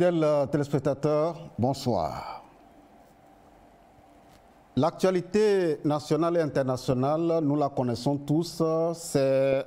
Fidèles téléspectateurs, bonsoir. L'actualité nationale et internationale, nous la connaissons tous, c'est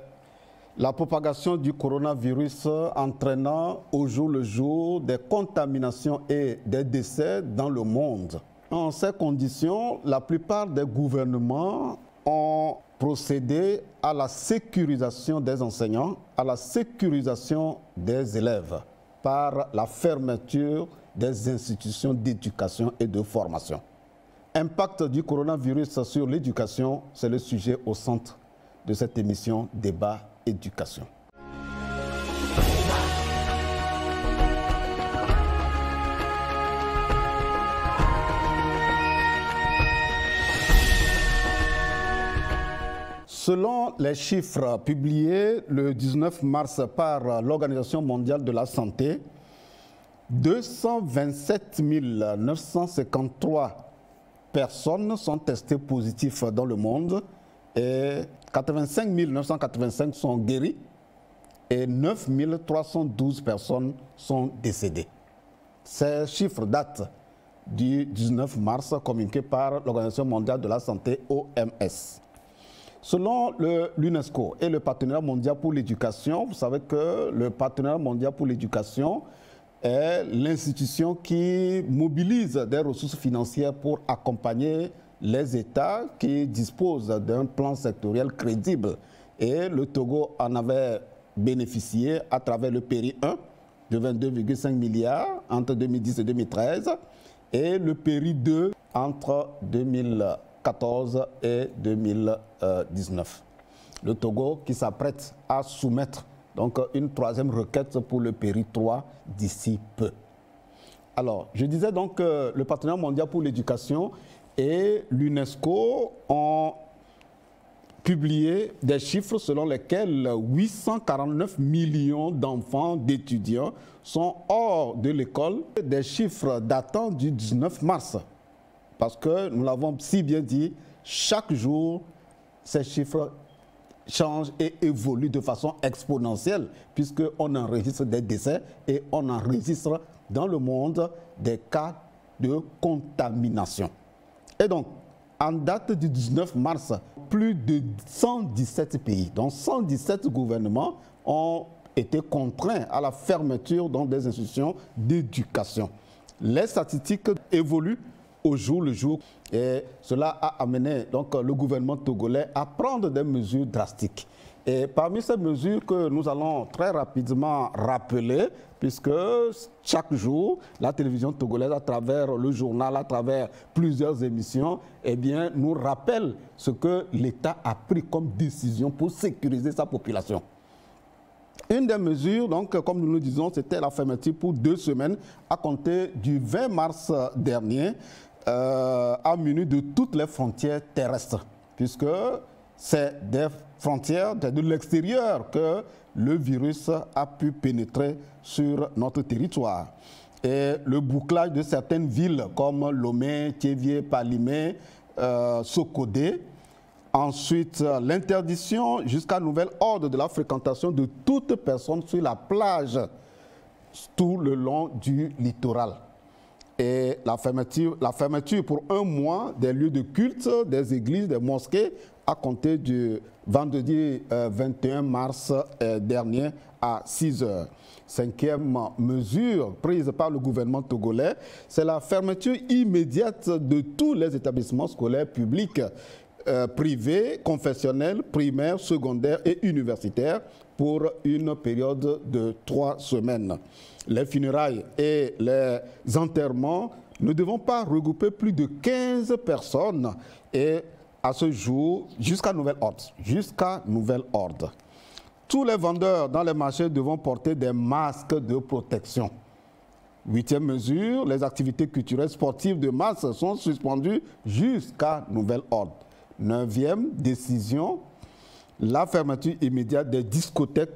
la propagation du coronavirus entraînant au jour le jour des contaminations et des décès dans le monde. En ces conditions, la plupart des gouvernements ont procédé à la sécurisation des enseignants, à la sécurisation des élèves, par la fermeture des institutions d'éducation et de formation. Impact du coronavirus sur l'éducation, c'est le sujet au centre de cette émission Débat Éducation. Selon les chiffres publiés le 19 mars par l'Organisation mondiale de la santé, 227 953 personnes sont testées positives dans le monde et 85 985 sont guéries et 9 312 personnes sont décédées. Ces chiffres datent du 19 mars communiqués par l'Organisation mondiale de la santé, OMS. Selon l'UNESCO et le Partenariat mondial pour l'éducation, vous savez que le Partenariat mondial pour l'éducation est l'institution qui mobilise des ressources financières pour accompagner les États qui disposent d'un plan sectoriel crédible. Et le Togo en avait bénéficié à travers le PERI 1 de 22,5 milliards entre 2010 et 2013 et le PERI 2 entre 2014 et 2019. Le Togo qui s'apprête à soumettre donc une troisième requête pour le PERI 3 d'ici peu. Alors, je disais donc que le Partenariat mondial pour l'éducation et l'UNESCO ont publié des chiffres selon lesquels 849 millions d'enfants, d'étudiants sont hors de l'école. Des chiffres datant du 19 mars. Parce que, nous l'avons si bien dit, chaque jour, ces chiffres changent et évoluent de façon exponentielle, puisqu'on enregistre des décès et on enregistre dans le monde des cas de contamination. Et donc, en date du 19 mars, plus de 117 pays, dont 117 gouvernements, ont été contraints à la fermeture dans des institutions d'éducation. Les statistiques évoluent au jour le jour et cela a amené donc le gouvernement togolais à prendre des mesures drastiques. Et parmi ces mesures que nous allons très rapidement rappeler, puisque chaque jour, la télévision togolaise, à travers le journal, à travers plusieurs émissions, eh bien, nous rappelle ce que l'État a pris comme décision pour sécuriser sa population. Une des mesures, donc, comme nous le disons, c'était la fermeture pour 2 semaines à compter du 20 mars dernier à menu de toutes les frontières terrestres, puisque c'est des frontières de l'extérieur que le virus a pu pénétrer sur notre territoire. Et le bouclage de certaines villes comme Lomé, Thiévié, Palimé, Sokodé. Ensuite, l'interdiction jusqu'à nouvel ordre de la fréquentation de toute personne sur la plage tout le long du littoral. Et la fermeture pour 1 mois des lieux de culte, des églises, des mosquées, à compter du vendredi 21 mars dernier à 6 h. 5e mesure prise par le gouvernement togolais, c'est la fermeture immédiate de tous les établissements scolaires publics, privés, confessionnels, primaires, secondaires et universitaires pour une période de 3 semaines. Les funérailles et les enterrements ne devront pas regrouper plus de 15 personnes et à ce jour, jusqu'à nouvel ordre. Jusqu'à nouvel ordre. Tous les vendeurs dans les marchés devront porter des masques de protection. 8e mesure, les activités culturelles sportives de masse sont suspendues jusqu'à nouvel ordre. 9e décision, la fermeture immédiate des discothèques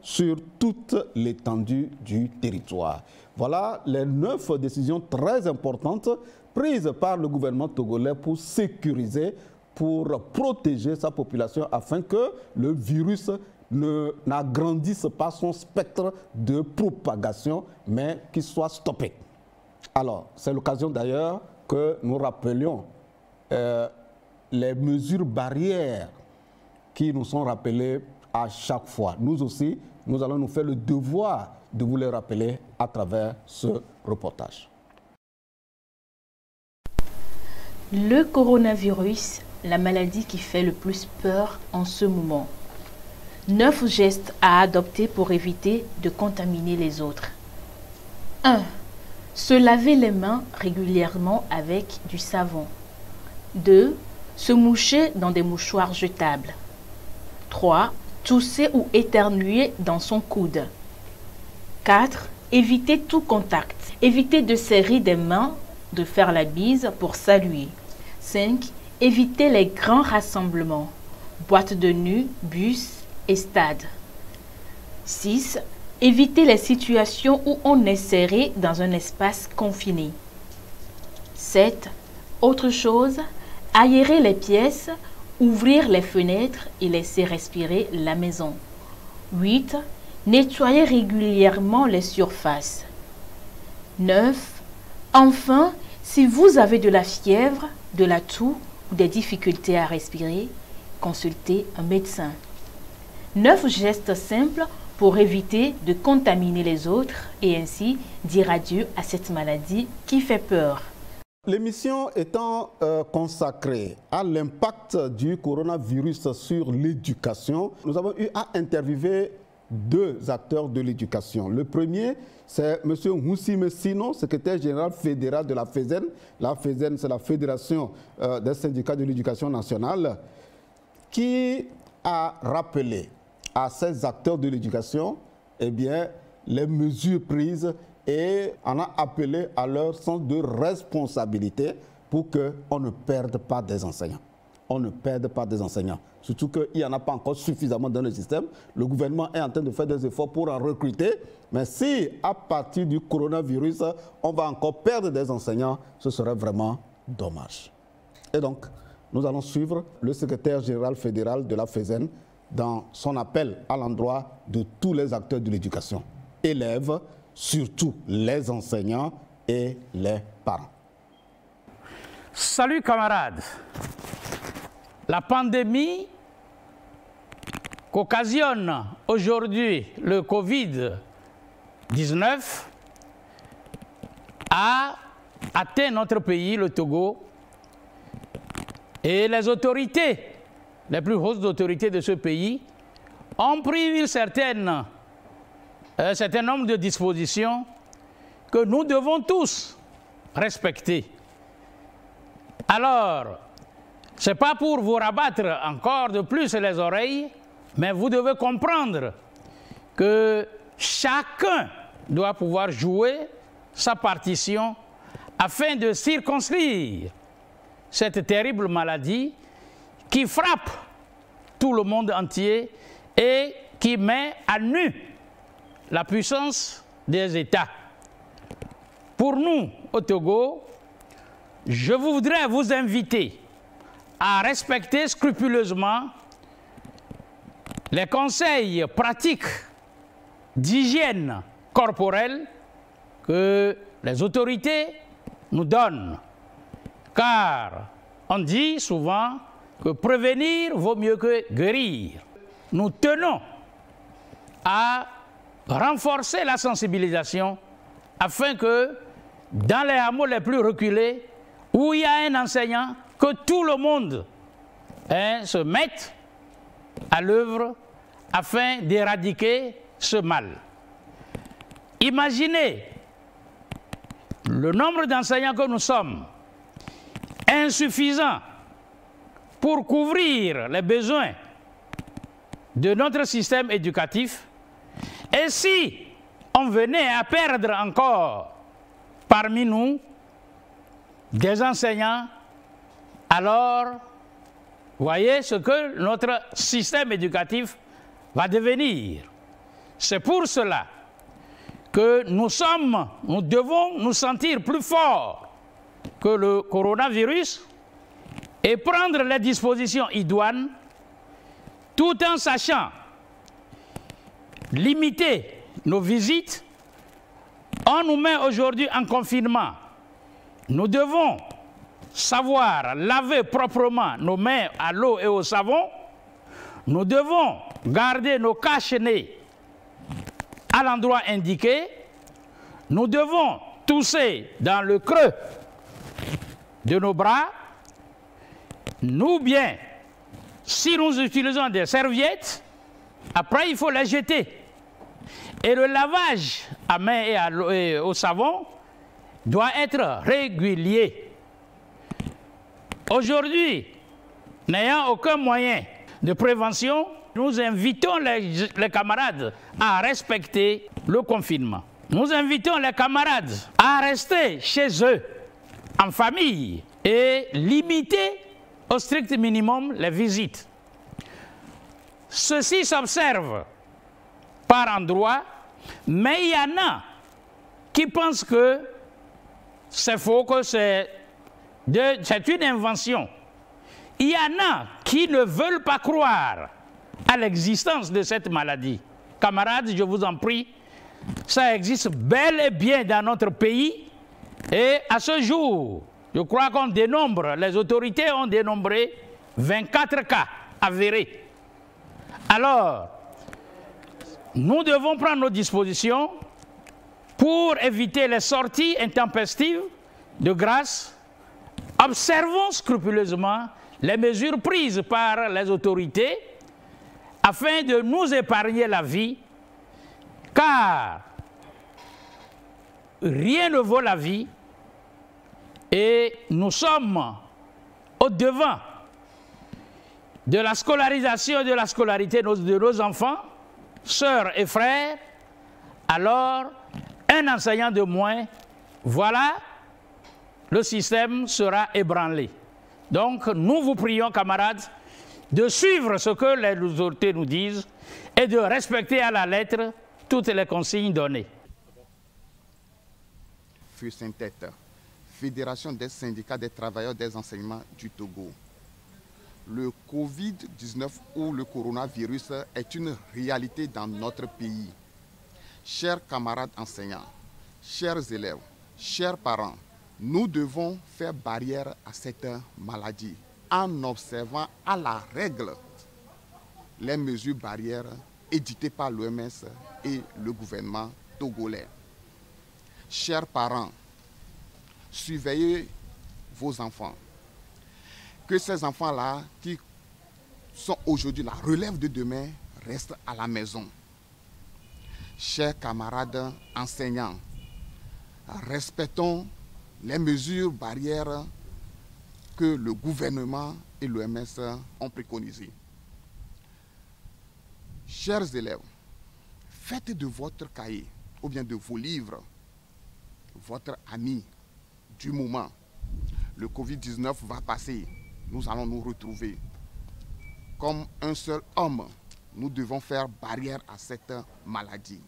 sur toute l'étendue du territoire. Voilà les 9 décisions très importantes prises par le gouvernement togolais pour sécuriser, pour protéger sa population afin que le virus n'agrandisse pas son spectre de propagation, mais qu'il soit stoppé. Alors, c'est l'occasion d'ailleurs que nous rappelions les mesures barrières qui nous sont rappelées à chaque fois. Nous aussi, nous allons nous faire le devoir de vous les rappeler à travers ce reportage. Le coronavirus, la maladie qui fait le plus peur en ce moment. 9 gestes à adopter pour éviter de contaminer les autres. 1. Se laver les mains régulièrement avec du savon. 2. Se moucher dans des mouchoirs jetables. 3. Tousser ou éternuer dans son coude. 4. Éviter tout contact. Éviter de serrer des mains, de faire la bise pour saluer. 5. Éviter les grands rassemblements. Boîtes de nuit, bus et stades. 6. Éviter les situations où on est serré dans un espace confiné. 7. Autre chose, aérer les pièces, ouvrir les fenêtres et laisser respirer la maison. 8. Nettoyer régulièrement les surfaces. 9. Enfin, si vous avez de la fièvre, de la toux ou des difficultés à respirer, consultez un médecin. 9 gestes simples pour éviter de contaminer les autres et ainsi dire adieu à cette maladie qui fait peur. L'émission étant consacrée à l'impact du coronavirus sur l'éducation, nous avons eu à interviewer 2 acteurs de l'éducation. Le premier, c'est M. Moussi Messino, secrétaire général fédéral de la FESEN. La FESEN, c'est la Fédération des syndicats de l'éducation nationale, qui a rappelé à ces acteurs de l'éducation les mesures prises et en a appelé à leur sens de responsabilité pour qu'on ne perde pas des enseignants. On ne perde pas des enseignants. Surtout qu'il n'y en a pas encore suffisamment dans le système. Le gouvernement est en train de faire des efforts pour en recruter. Mais si, à partir du coronavirus, on va encore perdre des enseignants, ce serait vraiment dommage. Et donc, nous allons suivre le secrétaire général fédéral de la FESEN dans son appel à l'endroit de tous les acteurs de l'éducation, élèves, surtout les enseignants et les parents. Salut camarades. La pandémie qu'occasionne aujourd'hui le Covid-19 a atteint notre pays, le Togo, et les autorités, les plus hautes autorités de ce pays, ont pris un certain nombre de dispositions que nous devons tous respecter. Alors, ce n'est pas pour vous rabattre encore de plus les oreilles, mais vous devez comprendre que chacun doit pouvoir jouer sa partition afin de circonscrire cette terrible maladie qui frappe tout le monde entier et qui met à nu la puissance des États. Pour nous, au Togo, je voudrais vous inviter à respecter scrupuleusement les conseils pratiques d'hygiène corporelle que les autorités nous donnent. Car on dit souvent que prévenir vaut mieux que guérir. Nous tenons à renforcer la sensibilisation afin que dans les hameaux les plus reculés, où il y a un enseignant, que tout le monde se mette à l'œuvre afin d'éradiquer ce mal. Imaginez le nombre d'enseignants que nous sommes, insuffisant pour couvrir les besoins de notre système éducatif. Et si on venait à perdre encore parmi nous des enseignants, alors voyez ce que notre système éducatif va devenir. C'est pour cela que nous devons nous sentir plus forts que le coronavirus et prendre les dispositions idoines, tout en sachant limiter nos visites. On nous met aujourd'hui en confinement. Nous devons savoir laver proprement nos mains à l'eau et au savon. Nous devons garder nos cache-nez à l'endroit indiqué. Nous devons tousser dans le creux de nos bras. Nous bien, si nous utilisons des serviettes, après il faut les jeter. Et le lavage à main et à l'eau et au savon doit être régulier. Aujourd'hui, n'ayant aucun moyen de prévention, nous invitons les camarades à respecter le confinement. Nous invitons les camarades à rester chez eux, en famille, et limiter au strict minimum les visites. Ceci s'observe par endroits, mais il y en a qui pensent que c'est faux, que c'est une invention. Il y en a qui ne veulent pas croire à l'existence de cette maladie. Camarades, je vous en prie, ça existe bel et bien dans notre pays. Et à ce jour, je crois qu'on dénombre, les autorités ont dénombré 24 cas avérés. Alors, nous devons prendre nos dispositions pour éviter les sorties intempestives. De grâce, observons scrupuleusement les mesures prises par les autorités afin de nous épargner la vie, car rien ne vaut la vie et nous sommes au devant de la scolarisation et de la scolarité de nos enfants, sœurs et frères. Alors, un enseignant de moins, voilà, le système sera ébranlé. Donc, nous vous prions, camarades, de suivre ce que les autorités nous disent et de respecter à la lettre toutes les consignes données. FUSINTET, Fédération des syndicats des travailleurs des enseignements du Togo. Le Covid-19 ou le coronavirus est une réalité dans notre pays. Chers camarades enseignants, chers élèves, chers parents, nous devons faire barrière à cette maladie en observant à la règle les mesures barrières éditées par l'OMS et le gouvernement togolais. Chers parents, surveillez vos enfants. Que ces enfants-là, qui sont aujourd'hui la relève de demain, restent à la maison. Chers camarades enseignants, respectons les mesures barrières que le gouvernement et l'OMS ont préconisées. Chers élèves, faites de votre cahier ou bien de vos livres votre ami du moment. Le Covid-19 va passer. Nous allons nous retrouver. Comme un seul homme, nous devons faire barrière à cette maladie.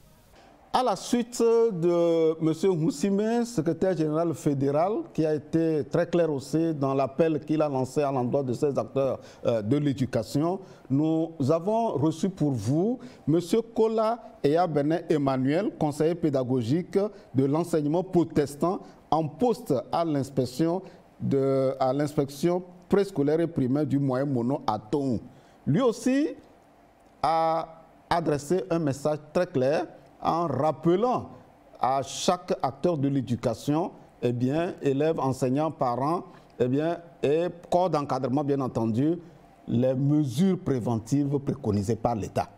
À la suite de M. Moussime, secrétaire général fédéral, qui a été très clair aussi dans l'appel qu'il a lancé à l'endroit de ces acteurs de l'éducation, nous avons reçu pour vous M. Kola Eyabene Emmanuel, conseiller pédagogique de l'enseignement protestant en poste à l'inspection préscolaire et primaire du moyen Mono à Toun. Lui aussi a adressé un message très clair en rappelant à chaque acteur de l'éducation, eh bien, élèves, enseignants, parents, eh bien, et corps d'encadrement, bien entendu, les mesures préventives préconisées par l'État.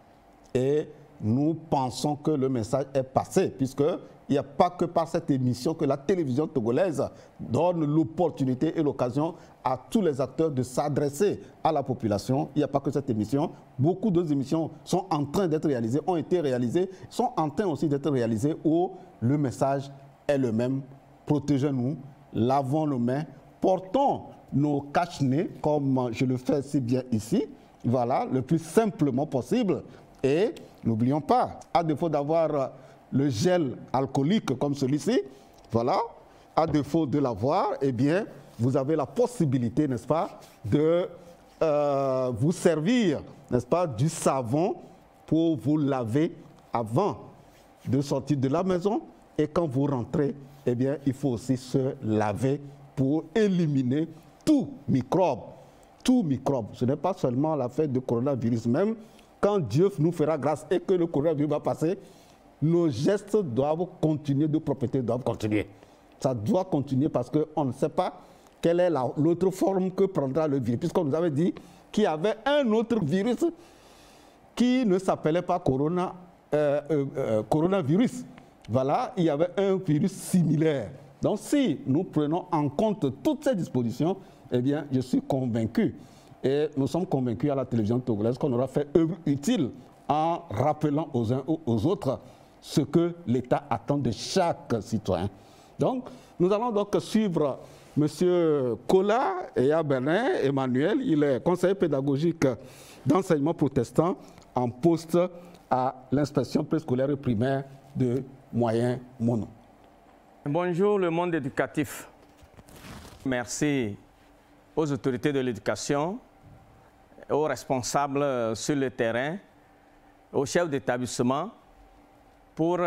Et nous pensons que le message est passé, puisqu'il n'y a pas que par cette émission que la télévision togolaise donne l'opportunité et l'occasion à tous les acteurs de s'adresser à la population. Il n'y a pas que cette émission. Beaucoup d'autres émissions sont en train d'être réalisées, ont été réalisées, sont en train aussi d'être réalisées où le message est le même. Protégeons-nous, lavons nos mains, portons nos cache-nez, comme je le fais si bien ici, voilà, le plus simplement possible. Et n'oublions pas, à défaut d'avoir le gel alcoolique comme celui-ci, voilà, à défaut de l'avoir, eh bien, vous avez la possibilité, n'est-ce pas, de vous servir, n'est-ce pas, du savon pour vous laver avant de sortir de la maison, et quand vous rentrez, eh bien, il faut aussi se laver pour éliminer tout microbe. Tout microbe. Ce n'est pas seulement l'affaire du coronavirus. Même quand Dieu nous fera grâce et que le coronavirus va passer, nos gestes doivent continuer, de propreté doivent continuer. Ça doit continuer parce qu'on ne sait pas quelle est l'autre forme que prendra le virus. Puisqu'on nous avait dit qu'il y avait un autre virus qui ne s'appelait pas coronavirus. Voilà, il y avait un virus similaire. Donc si nous prenons en compte toutes ces dispositions, eh bien, je suis convaincu, et nous sommes convaincus à la télévision togolaise qu'on aura fait œuvre utile en rappelant aux uns ou aux autres ce que l'État attend de chaque citoyen. Donc, nous allons donc suivre M. Kola et Benin Emmanuel. Il est conseiller pédagogique d'enseignement protestant en poste à l'inspection préscolaire et primaire de Moyen Mono. Bonjour le monde éducatif. Merci aux autorités de l'éducation, aux responsables sur le terrain, aux chefs d'établissement pour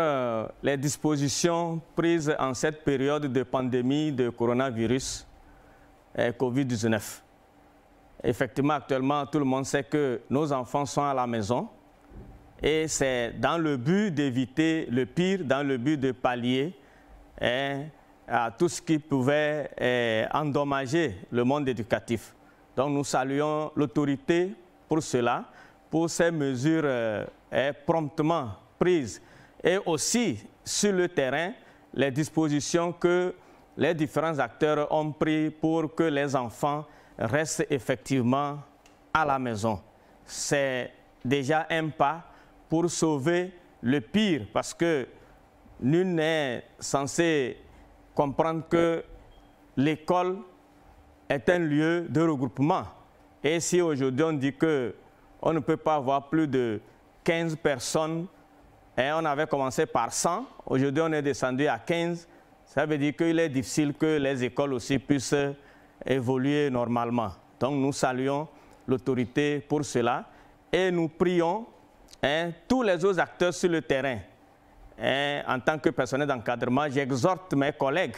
les dispositions prises en cette période de pandémie de coronavirus Covid-19. Effectivement, actuellement, tout le monde sait que nos enfants sont à la maison et c'est dans le but d'éviter le pire, dans le but de pallier à tout ce qui pouvait endommager le monde éducatif. Donc nous saluons l'autorité pour cela, pour ces mesures promptement prises et aussi sur le terrain, les dispositions que les différents acteurs ont prises pour que les enfants restent effectivement à la maison. C'est déjà un pas pour sauver le pire parce que nul n'est censé comprendre que l'école est un lieu de regroupement. Et si aujourd'hui on dit qu'on ne peut pas avoir plus de 15 personnes, et on avait commencé par 100, aujourd'hui on est descendu à 15, ça veut dire qu'il est difficile que les écoles aussi puissent évoluer normalement. Donc nous saluons l'autorité pour cela et nous prions tous les autres acteurs sur le terrain. En tant que personnel d'encadrement, j'exhorte mes collègues,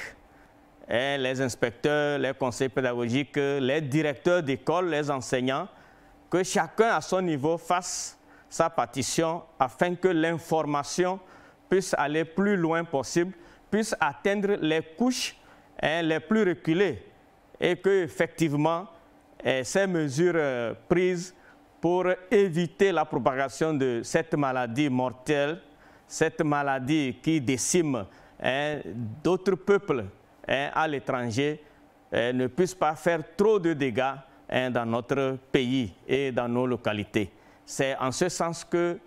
les inspecteurs, les conseillers pédagogiques, les directeurs d'école, les enseignants, que chacun à son niveau fasse sa partition afin que l'information puisse aller plus loin possible, puisse atteindre les couches les plus reculées et que effectivement ces mesures prises pour éviter la propagation de cette maladie mortelle, cette maladie qui décime d'autres peuples à l'étranger, ne puissent pas faire trop de dégâts dans notre pays et dans nos localités. C'est en ce sens que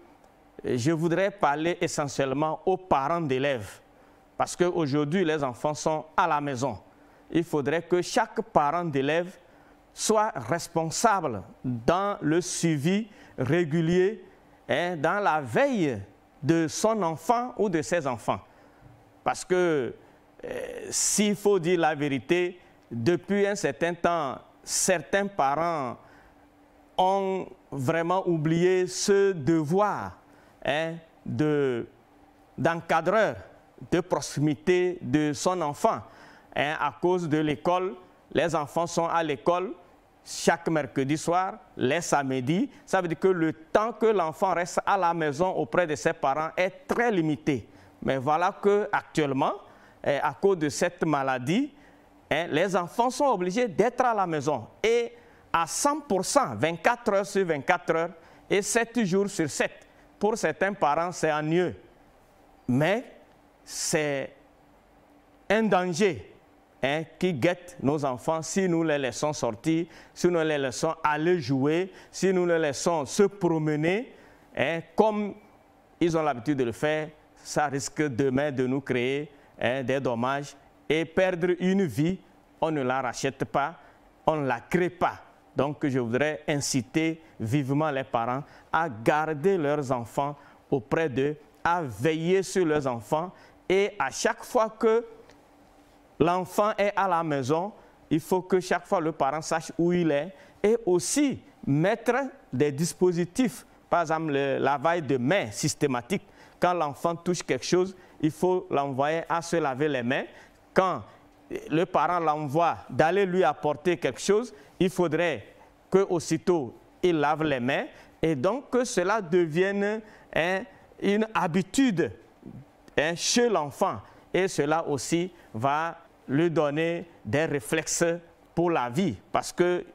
je voudrais parler essentiellement aux parents d'élèves, parce qu'aujourd'hui les enfants sont à la maison. Il faudrait que chaque parent d'élève soit responsable dans le suivi régulier, dans la veille de son enfant ou de ses enfants. Parce que s'il faut dire la vérité, depuis un certain temps, certains parents ont vraiment oublié ce devoir d'encadreur, de proximité de son enfant. À cause de l'école, les enfants sont à l'école chaque mercredi soir, les samedis. Ça veut dire que le temps que l'enfant reste à la maison auprès de ses parents est très limité. Mais voilà qu'actuellement, à cause de cette maladie, les enfants sont obligés d'être à la maison. Et à 100%, 24 heures sur 24 heures et 7 jours sur 7. Pour certains parents, c'est ennuyeux. Mais c'est un danger qui guette nos enfants si nous les laissons sortir, si nous les laissons aller jouer, si nous les laissons se promener, comme ils ont l'habitude de le faire. Ça risque demain de nous créer des dommages et perdre une vie. On ne la rachète pas, on ne la crée pas. Donc je voudrais inciter vivement les parents à garder leurs enfants auprès d'eux, à veiller sur leurs enfants et à chaque fois que l'enfant est à la maison, il faut que chaque fois le parent sache où il est et aussi mettre des dispositifs, par exemple le lavage de mains systématique. quand l'enfant touche quelque chose, il faut l'envoyer à se laver les mains. Quand le parent l'envoie d'aller lui apporter quelque chose, il faudrait qu'aussitôt il lave les mains et donc que cela devienne une habitude chez l'enfant. Et cela aussi va lui donner des réflexes pour la vie parce qu'il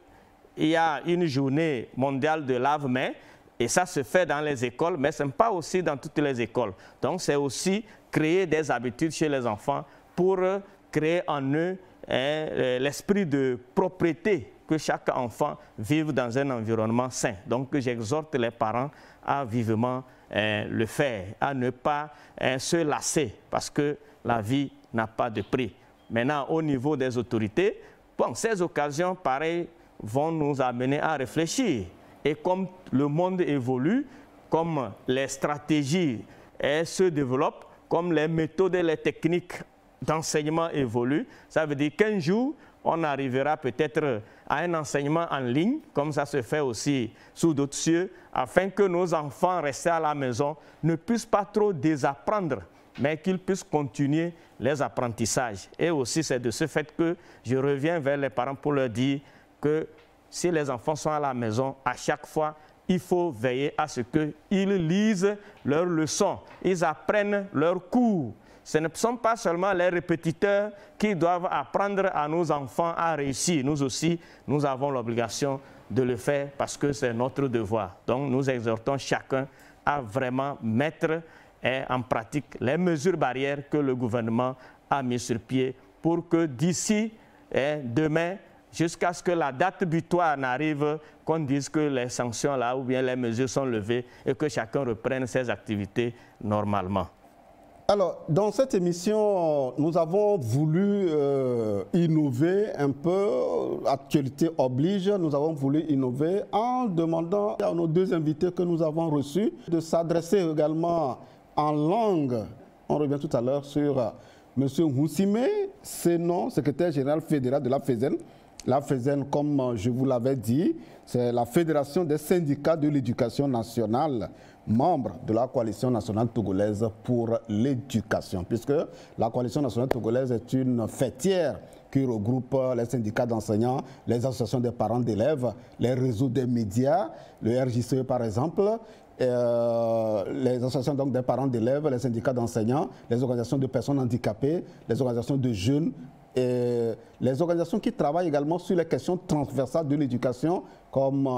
y a une journée mondiale de lave-mains et ça se fait dans les écoles, mais ce n'est pas aussi dans toutes les écoles. Donc c'est aussi créer des habitudes chez les enfants pour créer en eux l'esprit de propriété, que chaque enfant vive dans un environnement sain. Donc j'exhorte les parents à vivement le faire, à ne pas se lasser parce que la vie n'a pas de prix. Maintenant, au niveau des autorités, bon, ces occasions, pareil, vont nous amener à réfléchir. Et comme le monde évolue, comme les stratégies se développent, comme les méthodes et les techniques d'enseignement évoluent, ça veut dire qu'un jour, on arrivera peut-être à un enseignement en ligne, comme ça se fait aussi sous d'autres cieux, afin que nos enfants restés à la maison ne puissent pas trop désapprendre, mais qu'ils puissent continuer les apprentissages. Et aussi, c'est de ce fait que je reviens vers les parents pour leur dire que si les enfants sont à la maison, à chaque fois, il faut veiller à ce qu'ils lisent leurs leçons, ils apprennent leurs cours. Ce ne sont pas seulement les répétiteurs qui doivent apprendre à nos enfants à réussir. Nous aussi, nous avons l'obligation de le faire parce que c'est notre devoir. Donc, nous exhortons chacun à vraiment mettre en pratique les mesures barrières que le gouvernement a mises sur pied pour que d'ici demain, jusqu'à ce que la date butoir n'arrive, qu'on dise que les sanctions là ou bien les mesures sont levées et que chacun reprenne ses activités normalement. Alors, dans cette émission, nous avons voulu innover un peu, actualité oblige, nous avons voulu innover en demandant à nos deux invités que nous avons reçus de s'adresser également en langue. On revient tout à l'heure sur M. Houssime Sénon, secrétaire général fédéral de la FESEN. La FESEN, comme je vous l'avais dit, c'est la Fédération des syndicats de l'éducation nationale, membre de la Coalition nationale togolaise pour l'éducation, puisque la Coalition nationale togolaise est une fêtière qui regroupe les syndicats d'enseignants, les associations des parents d'élèves, les réseaux des médias, le RJCE par exemple, les associations donc des parents d'élèves, les syndicats d'enseignants, les organisations de personnes handicapées, les organisations de jeunes, et les organisations qui travaillent également sur les questions transversales de l'éducation, comme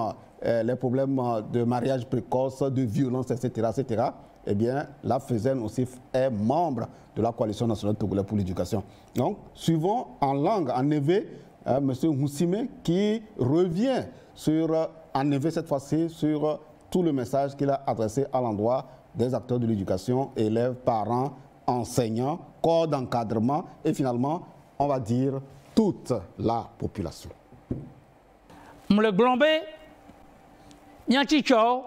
les problèmes de mariage précoce, de violence, etc., etc., eh bien, la FESEN aussi est membre de la Coalition nationale togolaise pour l'éducation. Donc, suivons en langue, en évé, M. Houssime qui revient sur, en évé cette fois-ci, sur tout le message qu'il a adressé à l'endroit des acteurs de l'éducation, élèves, parents, enseignants, corps d'encadrement et finalement, on va dire, toute la population. Le glombe, nyanticho,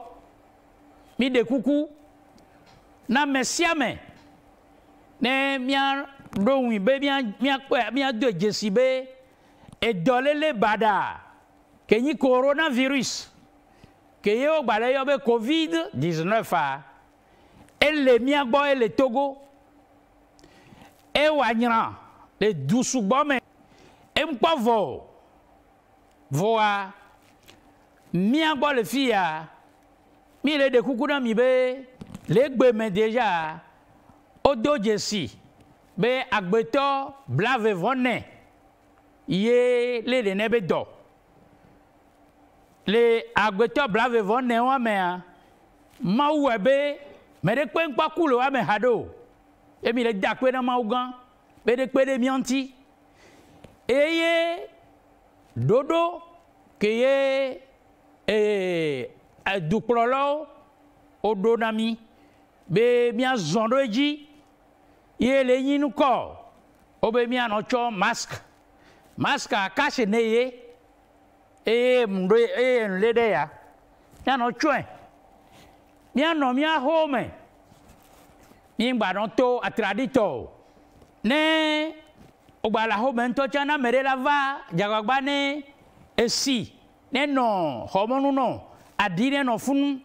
mi de coucou, na mesiame, ne mia dowi be mia de jesibe, et dolele bada, que ni coronavirus, que yo bada yo be COVID-19 a, et le mia boy le Togo, et wanyra, le dousoubome, et m'pavo, voa, mia boy le fia, mi le de coucou na mi be, le gbe déjà, odo jesi, be agbeto blave vonne, ye le de nebe do. Le agbeto blave vonne wa mea, ma uwebe, me de kwen kwa kulo wa me hado, e mi le dakwe na ma ugan, be de kwe de mianti, e ye dodo, ke ye duklolo, odo nami, be mia zondo eji, ye le yinu ko, obe mia no cho masque a cache neye, e mdo e nlede ya, mia no chuen, mia no mia home, mi ngba no to atradito, ne ogba la home nto chana mere la va, jagagba ne esi, ne no homonu no, adine no funu,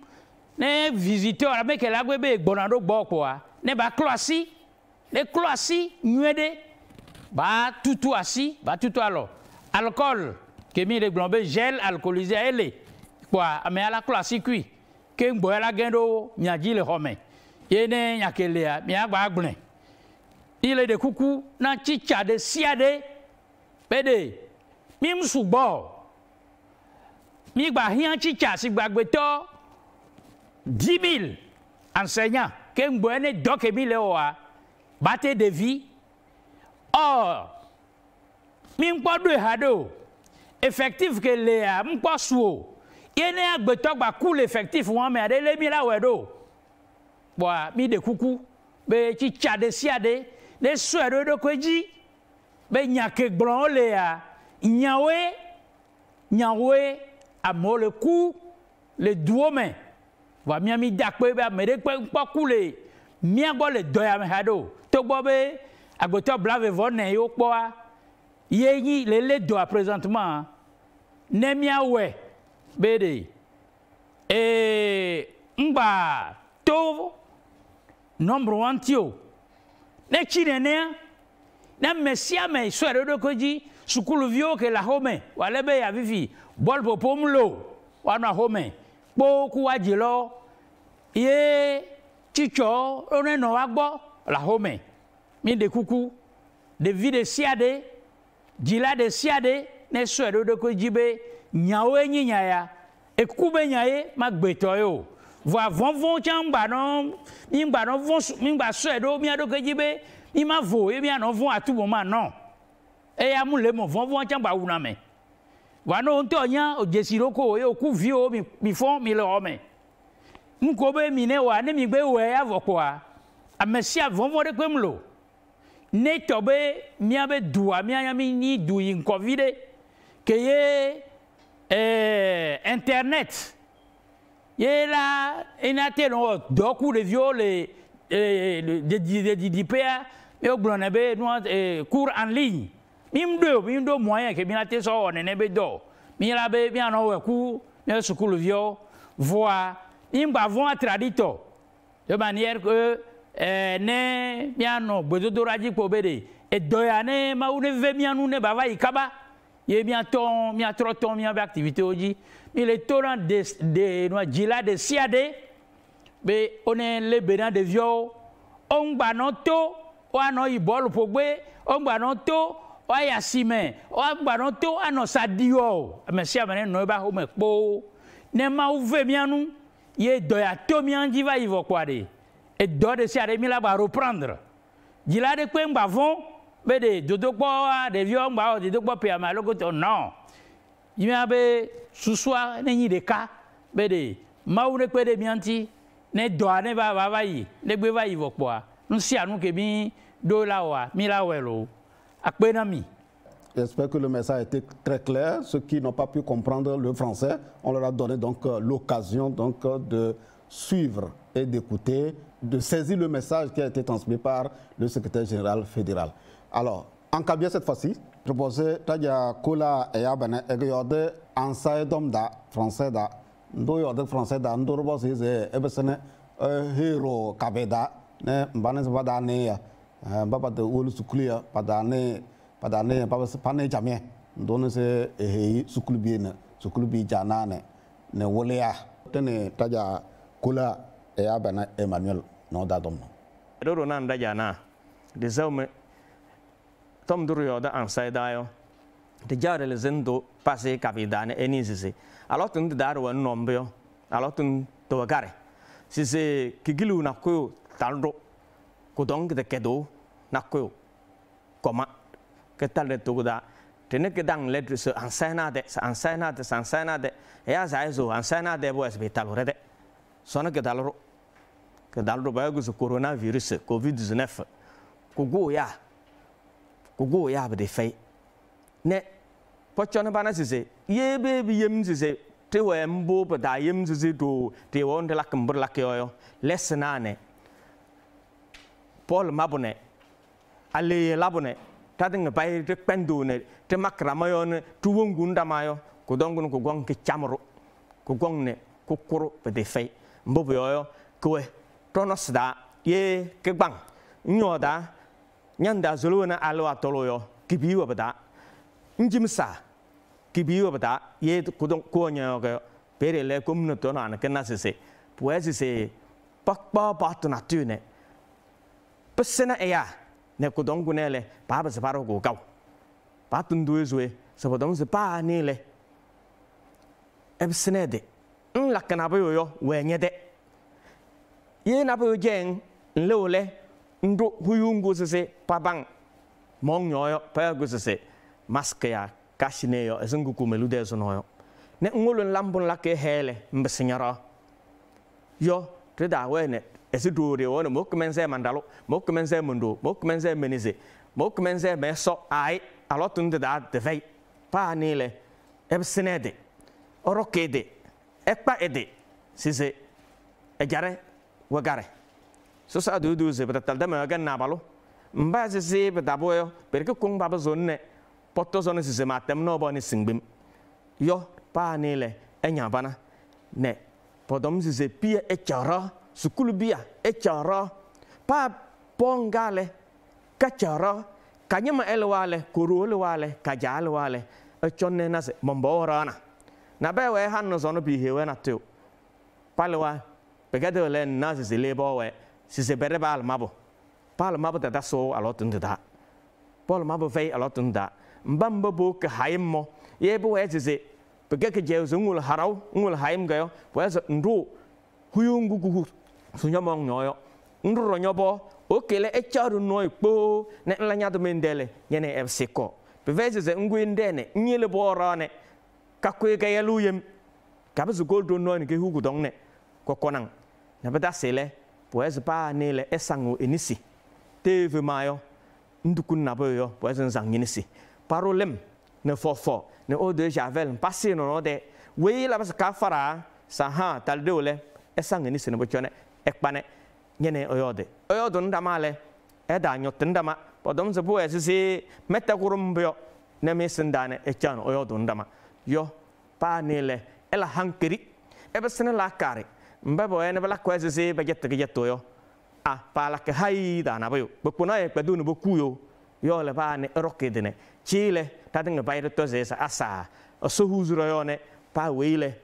ne visiteur la meke la gwebe gbonado gbo kwa ne ba kloasi ne kloasi nyede ba tutu asi ba tutu alors alcool que mi de glombe gel alcoolisé ele quoi mais ala kloasi kui ke ngbo la gendo nyaji le home yene nyakelea mi agba agblen ile de kuku na chicha de siade pede mi msugbo mi gba hian chicha si gbagbeto 10 000 enseignants que ngboene doke mi le oa bate de vie or mi mpo do hado effectif que le a mpo suo yene agbeto gba cool effectif won me ade le mi la wedo boa mi de kuku be chicha de siade de suedo do koji be nyake gbron le a nyawe amo le coup le duome wa mi dakpe be amede pe kule mi agbo le doya me hado to gbo be agbeto blave vone yo po a yeyi le do à présentement ne mi awe be de ngba to nombre 1 tio ne chinene na mesia me swere do koji sukulu vio ke la home wale be ya vivi bol popomlo wana home po ku wajilo ye chicho one no agbo la home mi de kuku de vie de siade jila de siade ne swere do koji be nyawe nyinya ya ekube nyaye magbeto yo voa vonvon chamba no mingba no von mingba swere mi ado koji be mi ma vo e mi an von à tout moment non e ya mu le mo von chamba una me wa no nto nya o jesiroko e o ku vi o mi fon mi le o me nko be mi ne wa ne mi gbe we ya voko a amesia von de kwemlo ne to be mi abe dua mi anya mi ni du yin covid ke ye internet ye la enate no doku de viole de PA et au blonebe cours en ligne mimdo moyen que bien te so on nebe do mi la be bien no ku ne school vio voix imba vont tradito de manière que ne bien no bedodo raji po bede et doya ne ma une ve bien nous ne bava ikaba ye bien ton mi atroton mi activité oji mi le torrent de no jila de siade be on le bedan de vio on gba no to wa no ibolu pogbe on gba no to wa yasime o gba no to ano sadio mesia mene no ba ho me po ne ma uve mianu ye do ya to mianji va ivo kwade e do de sia de mi la ba reprendre dila de pe ngba von be de dodo po de vio ngba o de dodo po pe ama logo to non yimi abe suswa ne nyi de ka be de ma u de pe de mianti ne do ne va yi ne gbe va ivo po nsi anu ke mi do la wa mi la welo akpena mi. J'espère que le message a été très clair. Ceux qui n'ont pas pu comprendre le français, on leur a donné donc l'occasion donc de suivre et d'écouter, de saisir le message qui a été transmis par le secrétaire général fédéral. Alors, en Kabia cette fois-ci, je proposais Tadia Kola et Abane et Yorde Ansai Domda français da ndo Yorde français da ndo robo c'est ebesene hero Kabeda ne mbane bada ne ya baba de wolu suklia padane baba pane jamie ndo ne se suklubi ne suklubi jana ne wolea tene Tadia Kola et Abane Emmanuel no da dom do nan da jana de zaume tom duru yo da ansai da yo de jare le zendo passé capitane enisisi alors tun da ro nombe yo alors tun to gare si se kigilu na ko taldo ko donc de kedo na ko koma ke tal de to da tene ke dang le se ansana de ya za zo ansana de bo hospital rede sona ke dalro ba go coronavirus covid-19 ko go ya be de fay ne pochona bana sise ye be bi yem sise te we mbo ba da yem sise do te won de lakambur lakyo lesnane Paul mabone ale labone tading bay te pendo ne te makramayo ne tuwongunda mayo ko dongun ko gon ke chamro ko gonne ko koro be de fay mboboyo kwe tonosda ye kebang nyoda nyanda zuluna alwa toloyo kibiwa bada njimsa kibiwa bada ye kudong konya ga pere le komno to na kana se pues se pakpa patuna tune pesena eya ne kudong kunele baba se paro go kau patun duezwe sabodong se pa nile ebsenede la kana boyo wenyede ye na bo jeng lole ndo huyungu se pabang mong yoyo pa go se maskaya kashineyo esungu kumelude sonoyo ne ngolon lambon la ke hele mbesenyara yo treda wene esidure wona mo commencer mandalo mo commencer mundo mo commencer menise mo commencer meso ai alotun de da de fei pa nile ebsenede orokede ekpa ede sise ejare wagare so sa du se betal da ma gan nabalo mba se betaboyo perke kung baba zonne poto zone sise matem no boni singbim yo pa nile enya bana ne podom sise pia echara sukulu bia echara pa pongale kachara kanyama elwale kurule wale kajale wale echonne na se momborana na be we hanno zono bi hewe na tu palwa pegade le na se lebo we se bere bal mabo pal mabo da so alotun da pol mabo fei alotun da mbamba bo ke haimo ye bo we se pegake je zungul harau ngul haim gayo we se ndu huyungu gu sunyamong nyoyo ndu ro nyobo okele echaru no ikpo ne lanya do mendele yene ebsiko beveze se ngwindene nyele borane kakwe ga yaluyem kabezu goldo no ni ke hugu dongne kokonang na bada sele pues pa nele esangu inisi teve mayo ndukun na boyo pues nzang inisi parolem ne fofo ne o de javel passé no de we la bas ka fara sa ha tal dole esang inisi ne bochone ekpane nyene oyodo ndamale eda nyot ndama podom se bo esi meta kurumbyo ne mesendane echan oyodo ndama yo pa nele ela hankeri ebesene la kare mbabo ene bala kwese se baget ke yo a pa la ke haida na bayo bokuna e pedu no bokuyo yo le ba ne rokedene chile tadinga bayre to zesa asa so huzuro yo ne pa weile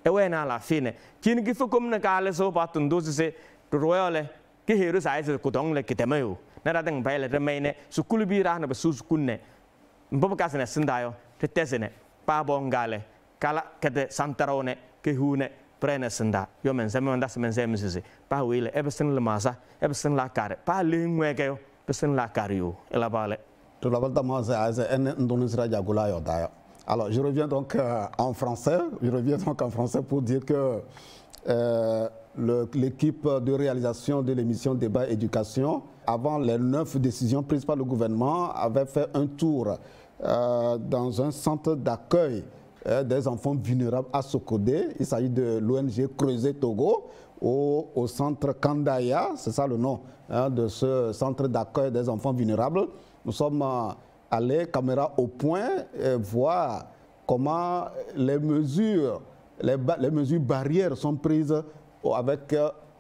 e wena la fine kin gi fukum na kale so patun do se royale ke heru sai se kudong le kitemayo na tadinga bayle remene sukulu bi ra na be sukunne mbabo kasene sindayo tetesene pa bongale kala kede santarone ke hune prene senda yo men semen sese pa wile ebesen le masa ebesen la kare pa lingwe ke ebesen la kario ela bale to la balta masa en indonesia jagula yo da. Alors je reviens donc en français pour dire que l'équipe de réalisation de l'émission Débat Éducation, avant les 9 décisions prises par le gouvernement, avait fait un tour dans un centre d'accueil des enfants vulnérables à Sokodé. Il s'agit de l'ONG Creuset Togo au centre Kandaya, c'est ça le nom de ce centre d'accueil des enfants vulnérables. Nous sommes allés, caméra au point, voir comment les mesures barrières sont prises avec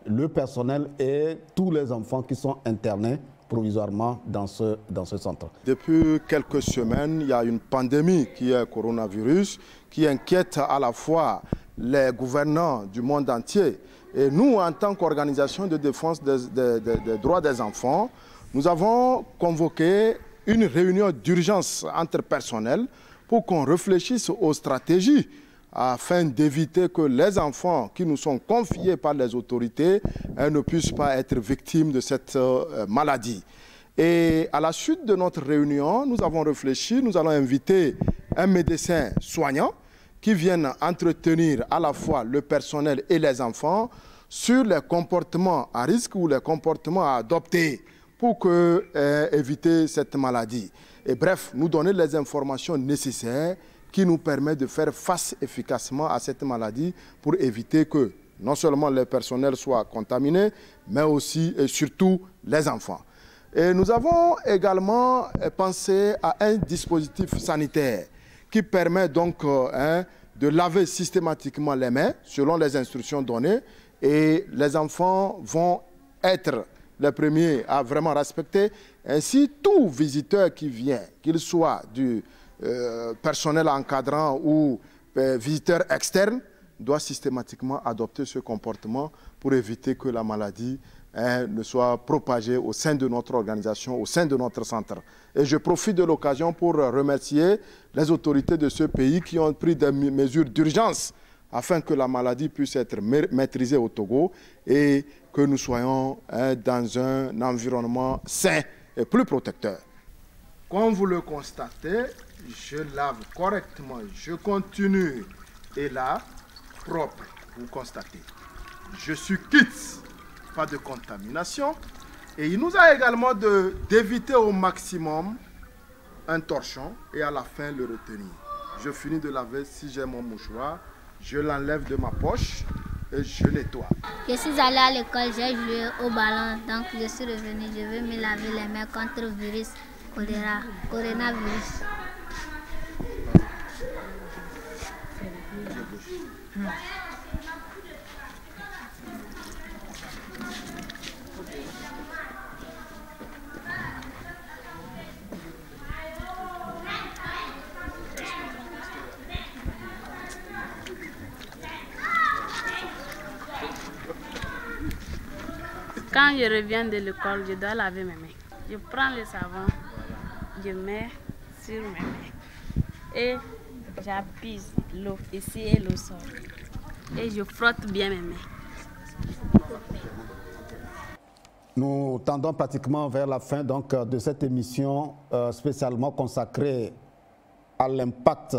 le personnel et tous les enfants qui sont internés provisoirement dans ce centre. Depuis quelques semaines, il y a une pandémie qui est le coronavirus, qui inquiète à la fois les gouvernants du monde entier. Et nous, en tant qu'organisation de défense des droits des enfants, nous avons convoqué une réunion d'urgence entre personnels pour qu'on réfléchisse aux stratégies afin d'éviter que les enfants qui nous sont confiés par les autorités ne puissent pas être victimes de cette maladie. Et à la suite de notre réunion, nous avons réfléchi, nous allons inviter un médecin soignant qui vienne entretenir à la fois le personnel et les enfants sur les comportements à risque ou les comportements à adopter pour éviter cette maladie. Et bref, nous donner les informations nécessaires qui nous permet de faire face efficacement à cette maladie pour éviter que non seulement les personnels soient contaminés, mais aussi et surtout les enfants. Et nous avons également pensé à un dispositif sanitaire qui permet donc de de laver systématiquement les mains selon les instructions données et les enfants vont être les premiers à vraiment respecter. Ainsi, tout visiteur qui vient, qu'il soit du personnel encadrant ou visiteur externe, doit systématiquement adopter ce comportement pour éviter que la maladie ne soit propagée au sein de notre organisation, au sein de notre centre. Et je profite de l'occasion pour remercier les autorités de ce pays qui ont pris des mesures d'urgence afin que la maladie puisse être maîtrisée au Togo et que nous soyons dans un environnement sain et plus protecteur. Comme vous le constatez, je lave correctement, je continue. Et là, propre, vous constatez. Je suis quitte, pas de contamination. Et il nous a également d'éviter au maximum un torchon et à la fin le retenir. Je finis de laver, si j'ai mon mouchoir, je l'enlève de ma poche et je nettoie. Je suis allée à l'école, j'ai joué au ballon, donc je suis revenue. Je vais me laver les mains contre le virus coronavirus. Quand je reviens de l'école, je dois laver mes mains. Je prends le savon, je mets sur mes mains et j'appuie l'eau ici et l'eau sort. Et je frotte bien mes mains. Nous tendons pratiquement vers la fin donc, de cette émission spécialement consacrée à l'impact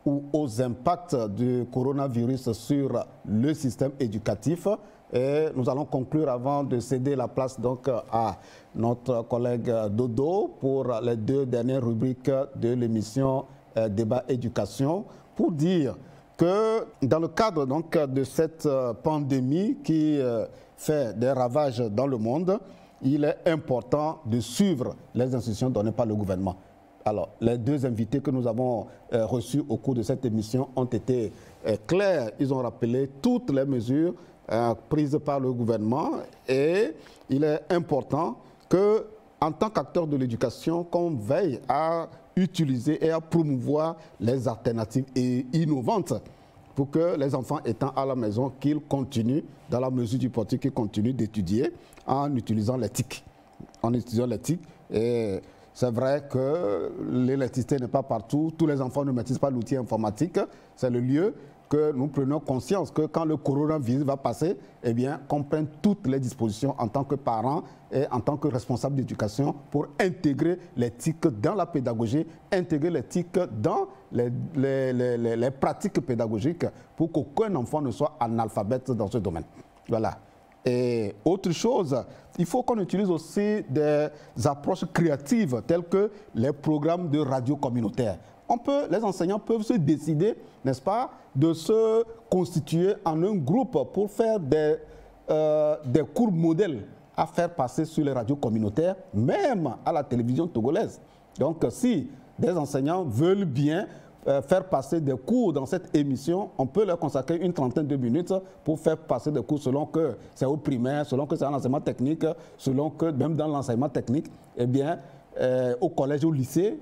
ou aux impacts du coronavirus sur le système éducatif. Et nous allons conclure avant de céder la place donc, à notre collègue Dodo pour les 2 dernières rubriques de l'émission Débat Éducation pour dire que dans le cadre donc, de cette pandémie qui fait des ravages dans le monde, il est important de suivre les instructions données par le gouvernement. Alors, les 2 invités que nous avons reçus au cours de cette émission ont été clairs. Ils ont rappelé toutes les mesures prises par le gouvernement et il est important que, en tant qu'acteur de l'éducation, qu'on veille à utiliser et à promouvoir les alternatives innovantes pour que les enfants étant à la maison, qu'ils continuent, dans la mesure du possible, qu'ils continuent d'étudier en utilisant les TIC. Et c'est vrai que l'électricité n'est pas partout, tous les enfants ne maîtrisent pas l'outil informatique. C'est le lieu que nous prenions conscience que quand le coronavirus va passer, eh bien, qu'on prenne toutes les dispositions en tant que parents et en tant que responsables d'éducation pour intégrer les TIC dans la pédagogie, intégrer les TIC dans les pratiques pédagogiques pour qu'aucun enfant ne soit analphabète dans ce domaine. Voilà. Et autre chose, il faut qu'on utilise aussi des approches créatives telles que les programmes de radio communautaire. Les enseignants peuvent se décider, n'est-ce pas, de se constituer en un groupe pour faire des cours modèles à faire passer sur les radios communautaires, même à la télévision togolaise. Donc, si des enseignants veulent bien faire passer des cours dans cette émission, on peut leur consacrer une trentaine de minutes pour faire passer des cours selon que c'est au primaire, selon que c'est en enseignement technique, selon que même dans l'enseignement technique, eh bien, au collège, au lycée,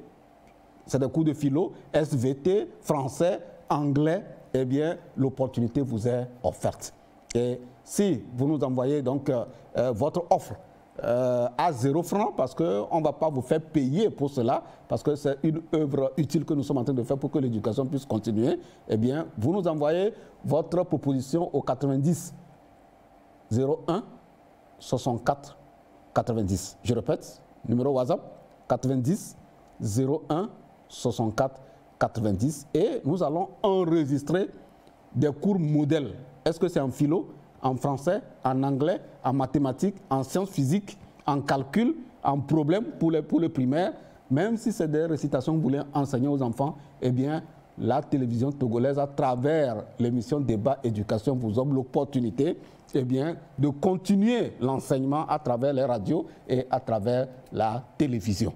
c'est des cours de philo, SVT, français, anglais, eh bien, l'opportunité vous est offerte. Et si vous nous envoyez donc votre offre à 0 francs, parce qu'on ne va pas vous faire payer pour cela, parce que c'est une œuvre utile que nous sommes en train de faire pour que l'éducation puisse continuer, eh bien, vous nous envoyez votre proposition au 90 01 64 90. Je répète, numéro WhatsApp, 90 01 64 90 et nous allons enregistrer des cours modèles. Est-ce que c'est en philo, en français, en anglais, en mathématiques, en sciences physiques, en calcul, en problème pour les primaires, même si c'est des récitations que vous voulez enseigner aux enfants, eh bien, la télévision togolaise, à travers l'émission Débat Éducation, vous offre l'opportunité eh bien, de continuer l'enseignement à travers les radios et à travers la télévision.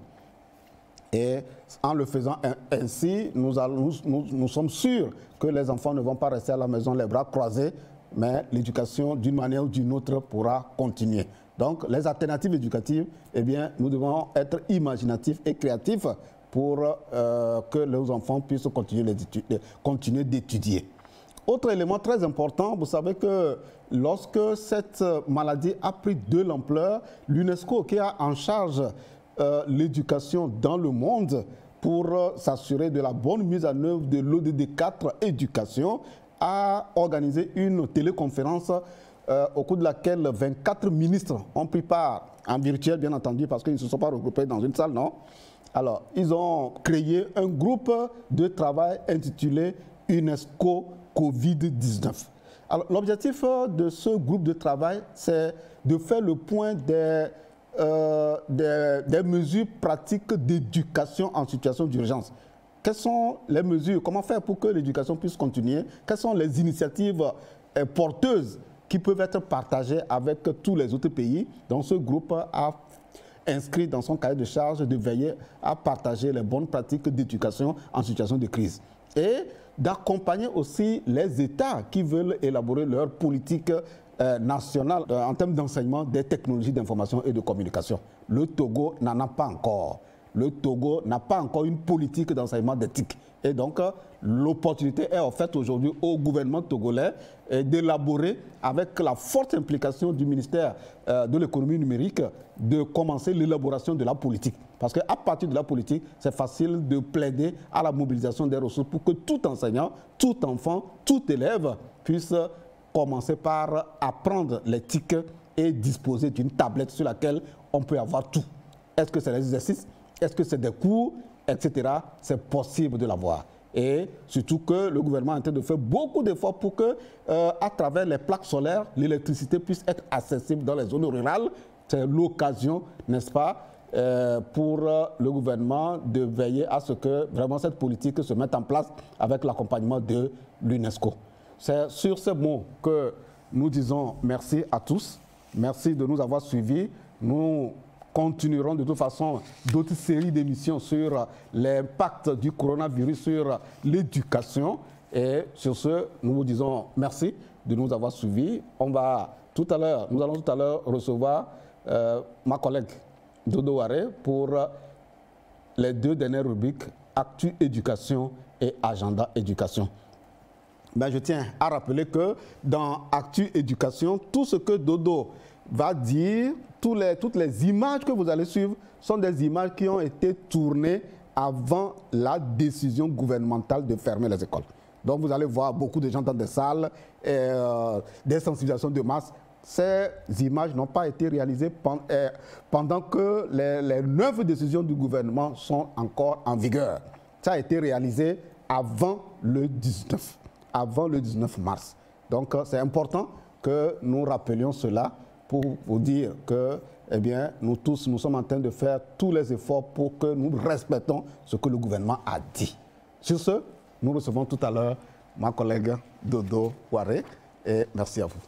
Et en le faisant ainsi, nous sommes sûrs que les enfants ne vont pas rester à la maison les bras croisés, mais l'éducation, d'une manière ou d'une autre, pourra continuer. Donc, les alternatives éducatives, eh bien, nous devons être imaginatifs et créatifs pour que nos enfants puissent continuer d'étudier. Autre élément très important, vous savez que lorsque cette maladie a pris de l'ampleur, l'UNESCO, qui a en charge l'éducation dans le monde pour s'assurer de la bonne mise en œuvre de l'ODD 4 éducation, a organisé une téléconférence au cours de laquelle 24 ministres ont pris part, en virtuel bien entendu, parce qu'ils ne se sont pas regroupés dans une salle, non? Alors, ils ont créé un groupe de travail intitulé UNESCO Covid-19. Alors, l'objectif de ce groupe de travail, c'est de faire le point des mesures pratiques d'éducation en situation d'urgence. Quelles sont les mesures? Comment faire pour que l'éducation puisse continuer? Quelles sont les initiatives porteuses qui peuvent être partagées avec tous les autres pays? Donc, ce groupe a inscrit dans son cahier de charge de veiller à partager les bonnes pratiques d'éducation en situation de crise et d'accompagner aussi les États qui veulent élaborer leur politique nationale en termes d'enseignement des technologies d'information et de communication. Le Togo n'en a pas encore. Le Togo n'a pas encore une politique d'enseignement d'éthique. Et donc, l'opportunité est offerte aujourd'hui au gouvernement togolais d'élaborer, avec la forte implication du ministère de l'économie numérique, de commencer l'élaboration de la politique. Parce qu'à partir de la politique, c'est facile de plaider à la mobilisation des ressources pour que tout enseignant, tout enfant, tout élève puisse commencer par apprendre l'éthique et disposer d'une tablette sur laquelle on peut avoir tout. Est-ce que c'est des exercices? Est-ce que c'est des cours? Etc. C'est possible de l'avoir. Et surtout que le gouvernement est en train de faire beaucoup d'efforts pour que, à travers les plaques solaires, l'électricité puisse être accessible dans les zones rurales. C'est l'occasion, n'est-ce pas, pour le gouvernement de veiller à ce que vraiment cette politique se mette en place avec l'accompagnement de l'UNESCO. C'est sur ces mots que nous disons merci à tous. Merci de nous avoir suivis. Nous continuerons de toute façon d'autres séries d'émissions sur l'impact du coronavirus sur l'éducation. Et sur ce, nous vous disons merci de nous avoir suivis. Nous allons tout à l'heure recevoir ma collègue Dodo Waré pour les deux dernières rubriques, Actu Éducation et Agenda Éducation. Ben, je tiens à rappeler que dans Actu Éducation, tout ce que Dodo va dire, toutes les images que vous allez suivre sont des images qui ont été tournées avant la décision gouvernementale de fermer les écoles. Donc vous allez voir beaucoup de gens dans des salles, des sensibilisations de masse. Ces images n'ont pas été réalisées pendant que les 9 décisions du gouvernement sont encore en vigueur. Ça a été réalisé avant le 19 mars. Donc c'est important que nous rappelions cela pour vous dire que, eh bien, nous tous, nous sommes en train de faire tous les efforts pour que nous respectons ce que le gouvernement a dit. Sur ce, nous recevons tout à l'heure ma collègue Dodo Waré et merci à vous.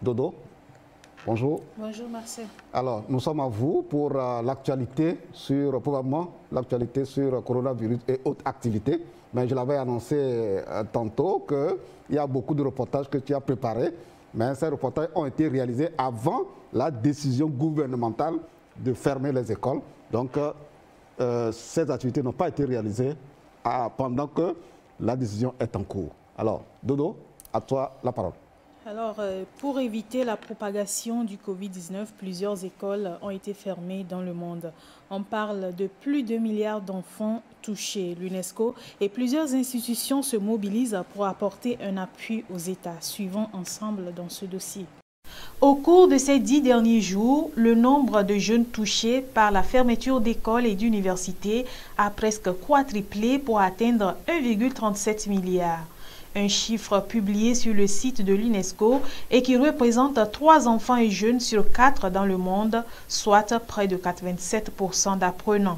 Dodo, bonjour. Bonjour Marcel. Alors, nous sommes à vous pour l'actualité sur, probablement, l'actualité sur coronavirus et autres activités. Mais je l'avais annoncé tantôt qu'il y a beaucoup de reportages que tu as préparés, mais ces reportages ont été réalisés avant la décision gouvernementale de fermer les écoles. Donc, ces activités n'ont pas été réalisées pendant que la décision est en cours. Alors, Dodo, à toi la parole. Alors, pour éviter la propagation du Covid-19, plusieurs écoles ont été fermées dans le monde. On parle de plus de 2 milliards d'enfants touchés. L'UNESCO et plusieurs institutions se mobilisent pour apporter un appui aux États. Suivons ensemble dans ce dossier. Au cours de ces 10 derniers jours, le nombre de jeunes touchés par la fermeture d'écoles et d'universités a presque quadruplé pour atteindre 1,37 milliard. Un chiffre publié sur le site de l'UNESCO et qui représente 3 enfants et jeunes sur 4 dans le monde, soit près de 87% d'apprenants.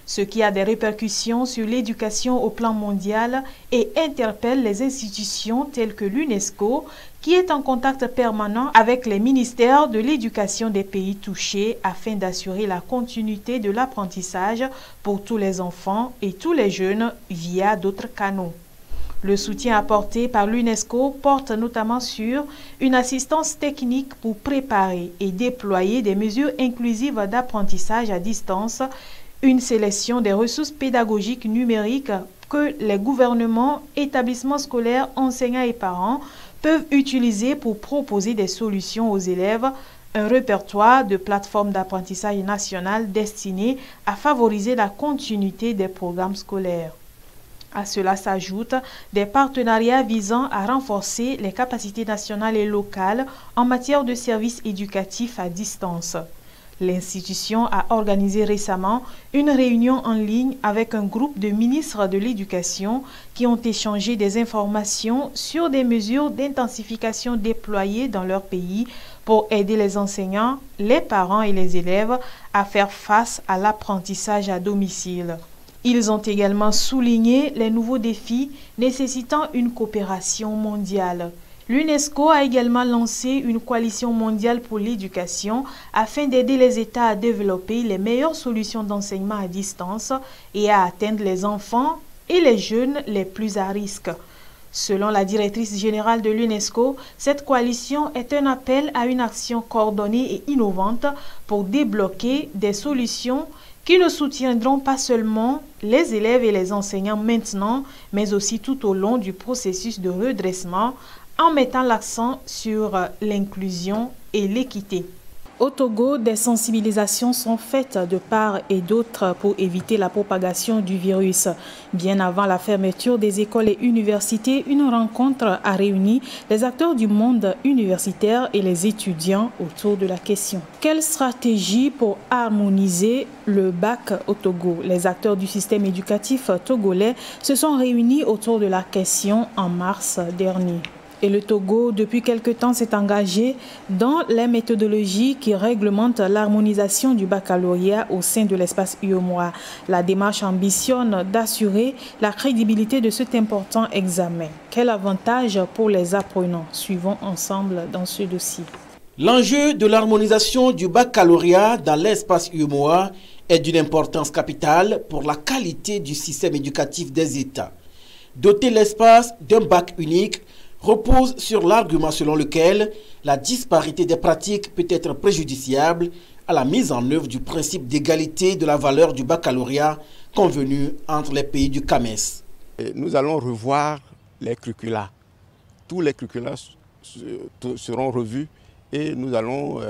ce qui a des répercussions sur l'éducation au plan mondial et interpelle les institutions telles que l'UNESCO, qui est en contact permanent avec les ministères de l'éducation des pays touchés afin d'assurer la continuité de l'apprentissage pour tous les enfants et tous les jeunes via d'autres canaux. Le soutien apporté par l'UNESCO porte notamment sur une assistance technique pour préparer et déployer des mesures inclusives d'apprentissage à distance, une sélection des ressources pédagogiques numériques que les gouvernements, établissements scolaires, enseignants et parents peuvent utiliser pour proposer des solutions aux élèves, un répertoire de plateformes d'apprentissage nationales destinées à favoriser la continuité des programmes scolaires. À cela s'ajoutent des partenariats visant à renforcer les capacités nationales et locales en matière de services éducatifs à distance. L'institution a organisé récemment une réunion en ligne avec un groupe de ministres de l'Éducation qui ont échangé des informations sur des mesures d'intensification déployées dans leur pays pour aider les enseignants, les parents et les élèves à faire face à l'apprentissage à domicile. Ils ont également souligné les nouveaux défis nécessitant une coopération mondiale. L'UNESCO a également lancé une coalition mondiale pour l'éducation afin d'aider les États à développer les meilleures solutions d'enseignement à distance et à atteindre les enfants et les jeunes les plus à risque. Selon la directrice générale de l'UNESCO, cette coalition est un appel à une action coordonnée et innovante pour débloquer des solutions qui ne soutiendront pas seulement les élèves et les enseignants maintenant, mais aussi tout au long du processus de redressement, en mettant l'accent sur l'inclusion et l'équité. Au Togo, des sensibilisations sont faites de part et d'autre pour éviter la propagation du virus. Bien avant la fermeture des écoles et universités, une rencontre a réuni les acteurs du monde universitaire et les étudiants autour de la question. Quelle stratégie pour harmoniser le bac au Togo? Les acteurs du système éducatif togolais se sont réunis autour de la question en mars dernier. Et le Togo, depuis quelque temps, s'est engagé dans les méthodologies qui réglementent l'harmonisation du baccalauréat au sein de l'espace UEMOA. La démarche ambitionne d'assurer la crédibilité de cet important examen. Quel avantage pour les apprenants? Suivons ensemble dans ce dossier. L'enjeu de l'harmonisation du baccalauréat dans l'espace UEMOA est d'une importance capitale pour la qualité du système éducatif des États. Doter l'espace d'un bac unique repose sur l'argument selon lequel la disparité des pratiques peut être préjudiciable à la mise en œuvre du principe d'égalité de la valeur du baccalauréat convenu entre les pays du CAMES. Nous allons revoir les curricula. Tous les curricula seront revus et nous allons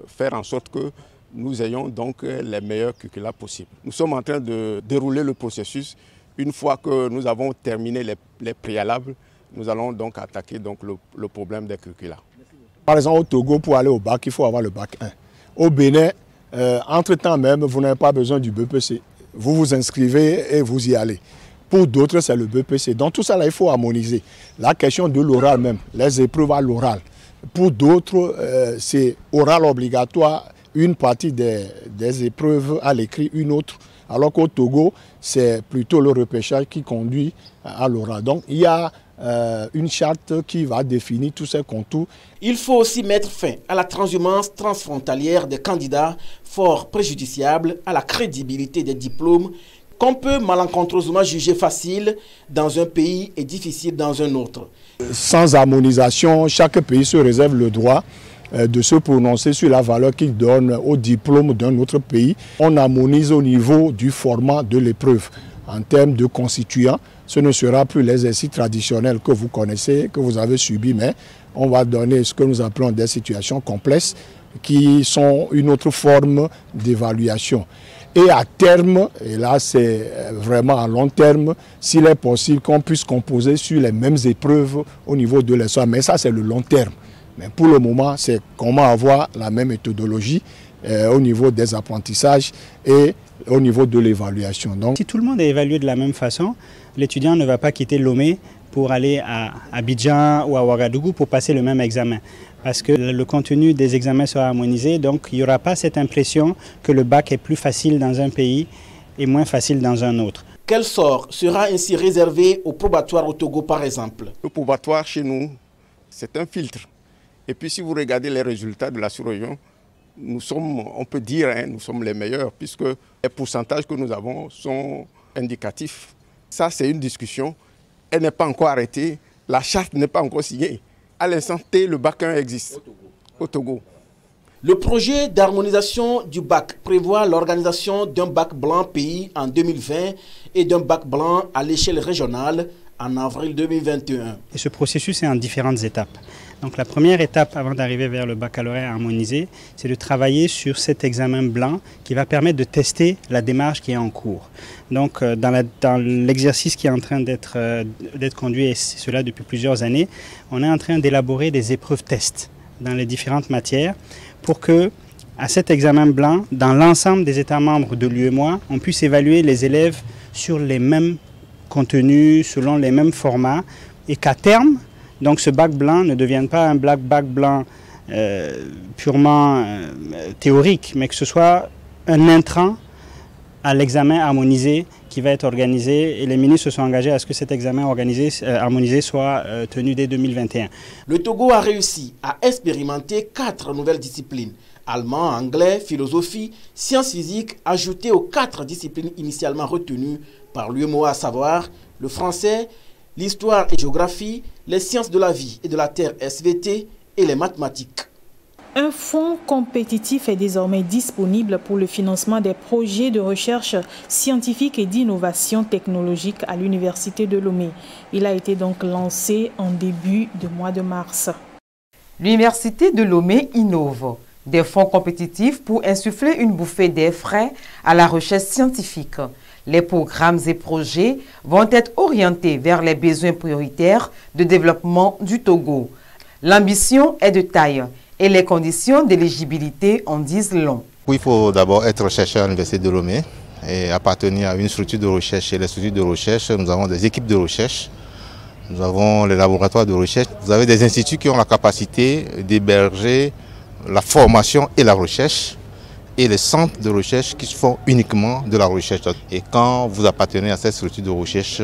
faire en sorte que nous ayons donc les meilleurs curricula possibles. Nous sommes en train de dérouler le processus. Une fois que nous avons terminé les préalables, nous allons donc attaquer donc le problème des curricula. Par exemple, au Togo, pour aller au bac, il faut avoir le bac 1. Au Bénin, entre-temps même, vous n'avez pas besoin du BPC. Vous vous inscrivez et vous y allez. Pour d'autres, c'est le BPC. Donc tout ça, là, il faut harmoniser. La question de l'oral même, les épreuves à l'oral. Pour d'autres, c'est oral obligatoire, une partie des épreuves à l'écrit, une autre. Alors qu'au Togo, c'est plutôt le repêchage qui conduit à l'oral. Donc il y a une charte qui va définir tous ces contours. Il faut aussi mettre fin à la transhumance transfrontalière des candidats, fort préjudiciable à la crédibilité des diplômes qu'on peut malencontreusement juger facile dans un pays et difficile dans un autre. Sans harmonisation, chaque pays se réserve le droit de se prononcer sur la valeur qu'il donne au diplôme d'un autre pays. On harmonise au niveau du format de l'épreuve. En termes de constituants, ce ne sera plus l'exercice traditionnel que vous connaissez, que vous avez subi, mais on va donner ce que nous appelons des situations complexes qui sont une autre forme d'évaluation. Et à terme, et là c'est vraiment à long terme, s'il est possible qu'on puisse composer sur les mêmes épreuves au niveau de l'histoire. Mais ça c'est le long terme. Mais pour le moment, c'est comment avoir la même méthodologie au niveau des apprentissages et au niveau de l'évaluation. Donc, si tout le monde est évalué de la même façon, l'étudiant ne va pas quitter Lomé pour aller à Abidjan ou à Ouagadougou pour passer le même examen. Parce que le contenu des examens sera harmonisé, donc il n'y aura pas cette impression que le bac est plus facile dans un pays et moins facile dans un autre. Quel sort sera ainsi réservé au probatoire au Togo par exemple? Le probatoire chez nous, c'est un filtre. Et puis si vous regardez les résultats de la sous-région, nous sommes, on peut dire, nous sommes les meilleurs puisque les pourcentages que nous avons sont indicatifs. Ça, c'est une discussion. Elle n'est pas encore arrêtée. La charte n'est pas encore signée. À l'instant T, le bac 1 existe au Togo. Le projet d'harmonisation du bac prévoit l'organisation d'un bac blanc pays en 2020 et d'un bac blanc à l'échelle régionale en avril 2021. Et ce processus est en différentes étapes. Donc la première étape avant d'arriver vers le baccalauréat harmonisé, c'est de travailler sur cet examen blanc qui va permettre de tester la démarche qui est en cours. Donc dans l'exercice qui est en train d'être conduit, et cela depuis plusieurs années, on est en train d'élaborer des épreuves tests dans les différentes matières pour que, à cet examen blanc, dans l'ensemble des États membres de l'UEMOA, on puisse évaluer les élèves sur les mêmes contenus, selon les mêmes formats, et qu'à terme, donc ce bac blanc ne devienne pas un bac blanc purement théorique, mais que ce soit un intrant à l'examen harmonisé qui va être organisé, et les ministres se sont engagés à ce que cet examen harmonisé soit tenu dès 2021. Le Togo a réussi à expérimenter 4 nouvelles disciplines: allemand, anglais, philosophie, sciences physiques, ajoutées aux 4 disciplines initialement retenues par l'UEMOA, à savoir le français, l'histoire et géographie, les sciences de la vie et de la terre SVT et les mathématiques. Un fonds compétitif est désormais disponible pour le financement des projets de recherche scientifique et d'innovation technologique à l'Université de Lomé. Il a été donc lancé en début de mois de mars. L'Université de Lomé innove. Des fonds compétitifs pour insuffler une bouffée d'air frais à la recherche scientifique. Les programmes et projets vont être orientés vers les besoins prioritaires de développement du Togo. L'ambition est de taille et les conditions d'éligibilité en disent long. Il faut d'abord être chercheur à l'Université de Lomé et appartenir à une structure de recherche. Et les structures de recherche, nous avons des équipes de recherche, nous avons les laboratoires de recherche. Vous avez des instituts qui ont la capacité d'héberger la formation et la recherche, et les centres de recherche qui font uniquement de la recherche. Et quand vous appartenez à cette structure de recherche,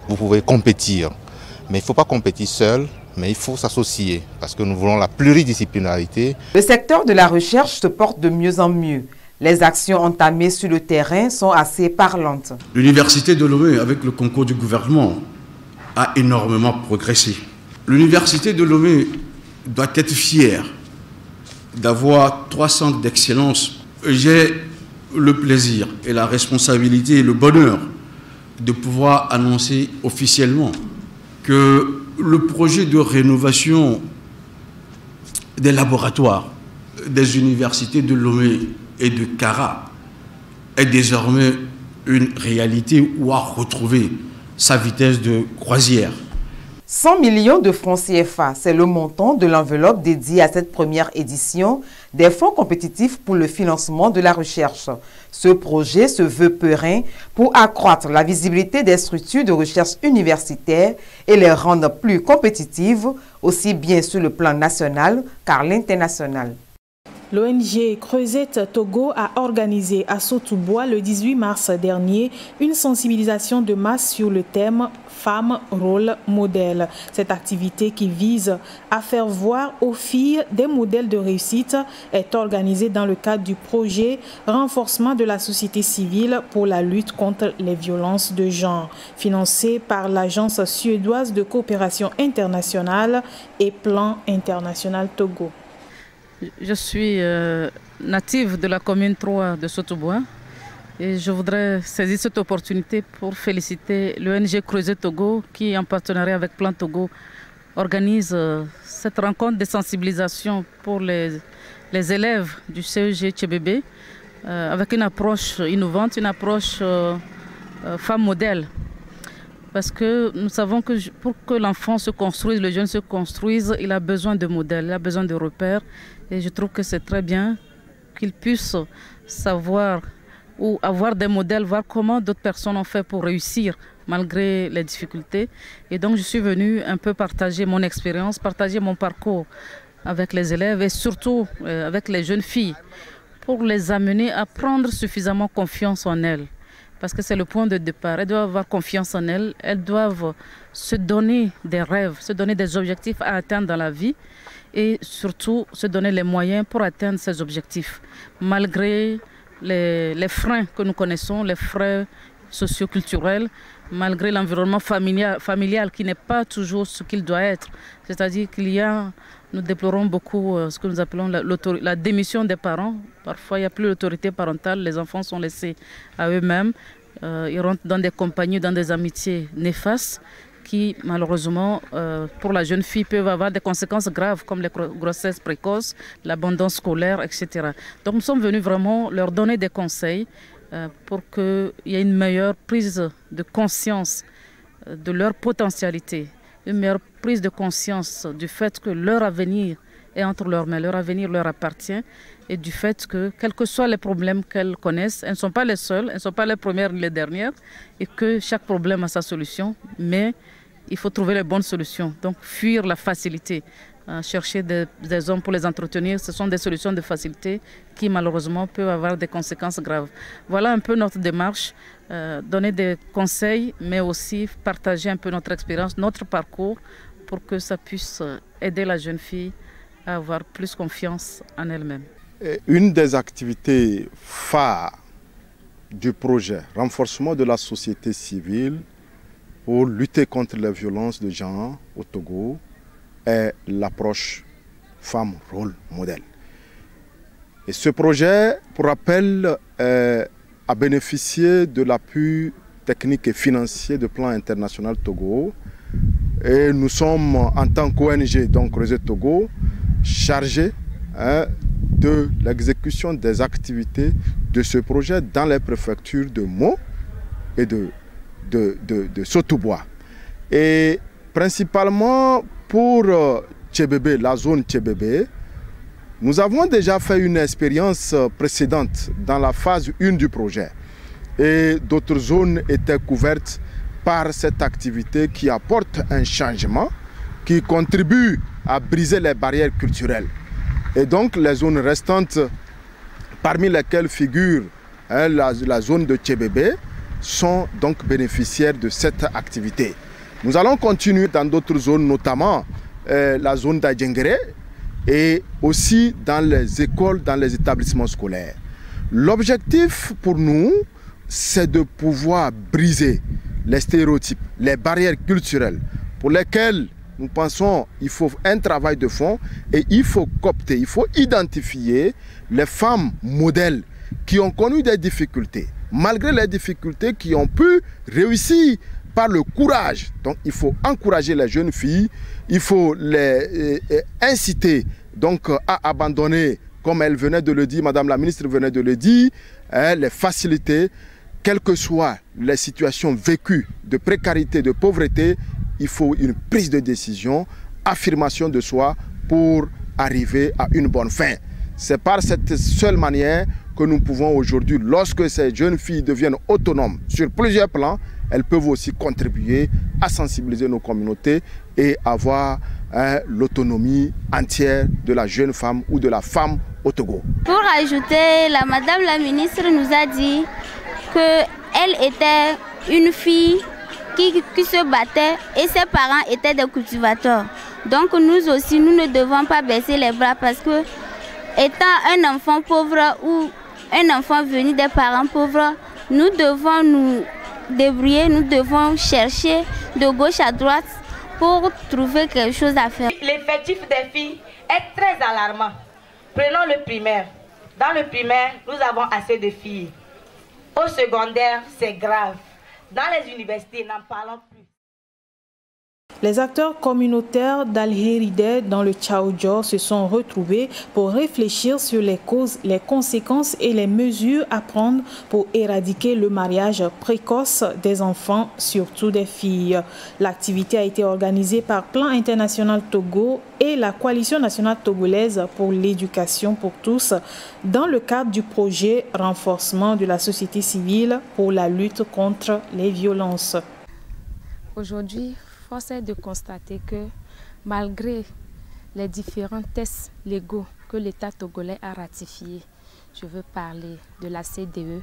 vous pouvez compétir. Mais il ne faut pas compétir seul, mais il faut s'associer parce que nous voulons la pluridisciplinarité. Le secteur de la recherche se porte de mieux en mieux. Les actions entamées sur le terrain sont assez parlantes. L'Université de Lomé, avec le concours du gouvernement, a énormément progressé. L'Université de Lomé doit être fière d'avoir 3 centres d'excellence. J'ai le plaisir et la responsabilité et le bonheur de pouvoir annoncer officiellement que le projet de rénovation des laboratoires des universités de Lomé et de Kara est désormais une réalité ou a retrouvé sa vitesse de croisière. 100 millions de francs CFA, c'est le montant de l'enveloppe dédiée à cette première édition des fonds compétitifs pour le financement de la recherche. Ce projet se veut pérenn pour accroître la visibilité des structures de recherche universitaires et les rendre plus compétitives, aussi bien sur le plan national qu'à l'international. L'ONG Creusette Togo a organisé à Sotoubois le 18 mars dernier une sensibilisation de masse sur le thème « Femmes, rôle, modèle ». Cette activité qui vise à faire voir aux filles des modèles de réussite est organisée dans le cadre du projet « Renforcement de la société civile pour la lutte contre les violences de genre » financé par l'Agence suédoise de coopération internationale et Plan International Togo. Je suis native de la commune 3 de Sotoubois et je voudrais saisir cette opportunité pour féliciter l'ONG Creusette Togo qui, en partenariat avec Plan Togo, organise cette rencontre de sensibilisation pour les élèves du CEG Tchébébé avec une approche innovante, une approche femme modèle. Parce que nous savons que pour que l'enfant se construise, le jeune se construise, il a besoin de modèles, il a besoin de repères. Et je trouve que c'est très bien qu'il puisse savoir ou avoir des modèles, voir comment d'autres personnes ont fait pour réussir malgré les difficultés. Et donc je suis venue un peu partager mon expérience, partager mon parcours avec les élèves et surtout avec les jeunes filles pour les amener à prendre suffisamment confiance en elles. parce que c'est le point de départ. Elles doivent avoir confiance en elles, elles doivent se donner des rêves, se donner des objectifs à atteindre dans la vie et surtout se donner les moyens pour atteindre ces objectifs, malgré les freins que nous connaissons, les freins socioculturels, malgré l'environnement familial qui n'est pas toujours ce qu'il doit être. C'est-à-dire qu'il y a, nous déplorons beaucoup ce que nous appelons la démission des parents. Parfois, il n'y a plus l'autorité parentale, les enfants sont laissés à eux-mêmes. Ils rentrent dans des compagnies, dans des amitiés néfastes qui, malheureusement, pour la jeune fille, peuvent avoir des conséquences graves comme les grossesses précoces, l'abandon scolaire, etc. Donc nous sommes venus vraiment leur donner des conseils pour qu'il y ait une meilleure prise de conscience de leur potentialité, une meilleure prise de conscience du fait que leur avenir est entre leurs mains, leur avenir leur appartient, et du fait que, quels que soient les problèmes qu'elles connaissent, elles ne sont pas les seules, elles ne sont pas les premières ni les dernières, et que chaque problème a sa solution, mais il faut trouver les bonnes solutions. Donc fuir la facilité, chercher des hommes pour les entretenir, ce sont des solutions de facilité qui malheureusement peuvent avoir des conséquences graves. Voilà un peu notre démarche, donner des conseils, mais aussi partager un peu notre expérience, notre parcours, pour que ça puisse aider la jeune fille à avoir plus confiance en elle-même. Une des activités phares du projet, renforcement de la société civile pour lutter contre les violences de genre au Togo, est l'approche femme rôle modèle. Et ce projet, pour rappel, a bénéficié de l'appui technique et financier du plan international Togo. Et nous sommes, en tant qu'ONG, donc Réseau Togo, chargés de l'exécution des activités de ce projet dans les préfectures de Mo et de Sotouboua. Et principalement pour Tchébébé, la zone Tchébébé, nous avons déjà fait une expérience précédente dans la phase 1 du projet. Et d'autres zones étaient couvertes par cette activité qui apporte un changement, qui contribue à briser les barrières culturelles. Et donc les zones restantes, parmi lesquelles figure la zone de Tchébébé, sont donc bénéficiaires de cette activité. Nous allons continuer dans d'autres zones, notamment la zone d'Adjengere et aussi dans les écoles, dans les établissements scolaires. L'objectif pour nous, c'est de pouvoir briser les stéréotypes, les barrières culturelles pour lesquelles nous pensons qu'il faut un travail de fond et il faut coopter, il faut identifier les femmes modèles qui ont connu des difficultés, malgré les difficultés qui ont pu réussir par le courage. Donc il faut encourager les jeunes filles, il faut les inciter donc à abandonner, comme elle venait de le dire, Madame la ministre venait de le dire, les facilités, quelles que soient les situations vécues de précarité, de pauvreté, il faut une prise de décision, affirmation de soi pour arriver à une bonne fin. C'est par cette seule manière que nous pouvons aujourd'hui, lorsque ces jeunes filles deviennent autonomes sur plusieurs plans, elles peuvent aussi contribuer à sensibiliser nos communautés et avoir l'autonomie entière de la jeune femme ou de la femme au Togo. Pour ajouter, Madame la ministre nous a dit qu'elle était une fille qui se battait et ses parents étaient des cultivateurs. Donc nous aussi, nous ne devons pas baisser les bras parce que étant un enfant pauvre ou un enfant venu des parents pauvres, nous devons nous débrouiller, nous devons chercher de gauche à droite pour trouver quelque chose à faire. L'effectif des filles est très alarmant. Prenons le primaire. Dans le primaire, nous avons assez de filles. Au secondaire, c'est grave. Dans les universités, n'en parlons plus. Les acteurs communautaires d'Al-Héride dans le Tchaoudjor se sont retrouvés pour réfléchir sur les causes, les conséquences et les mesures à prendre pour éradiquer le mariage précoce des enfants, surtout des filles. L'activité a été organisée par Plan International Togo et la Coalition nationale togolaise pour l'éducation pour tous dans le cadre du projet Renforcement de la société civile pour la lutte contre les violences. Aujourd'hui, force est de constater que malgré les différents tests légaux que l'État togolais a ratifiés, je veux parler de la CDE,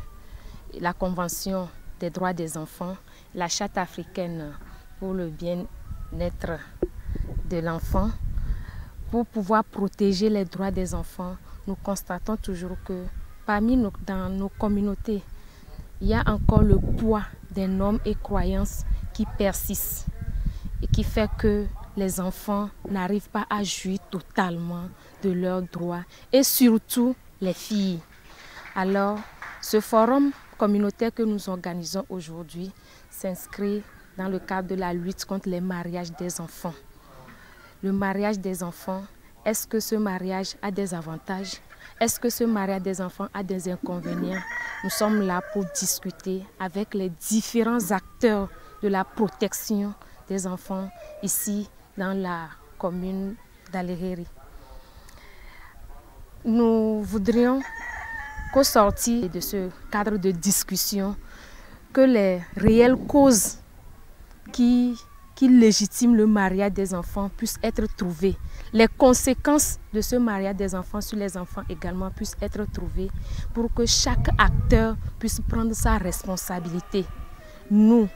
la Convention des droits des enfants, la Charte africaine pour le bien-être de l'enfant, pour pouvoir protéger les droits des enfants, nous constatons toujours que dans nos communautés, il y a encore le poids des normes et croyances qui persistent et qui fait que les enfants n'arrivent pas à jouir totalement de leurs droits, et surtout les filles. Alors, ce forum communautaire que nous organisons aujourd'hui s'inscrit dans le cadre de la lutte contre les mariages des enfants. Le mariage des enfants, est-ce que ce mariage a des avantages? Est-ce que ce mariage des enfants a des inconvénients? Nous sommes là pour discuter avec les différents acteurs de la protection des enfants ici dans la commune d'Aléhéry. Nous voudrions qu'au sortir de ce cadre de discussion, que les réelles causes qui légitiment le mariage des enfants puissent être trouvées. Les conséquences de ce mariage des enfants sur les enfants également puissent être trouvées pour que chaque acteur puisse prendre sa responsabilité. Nous,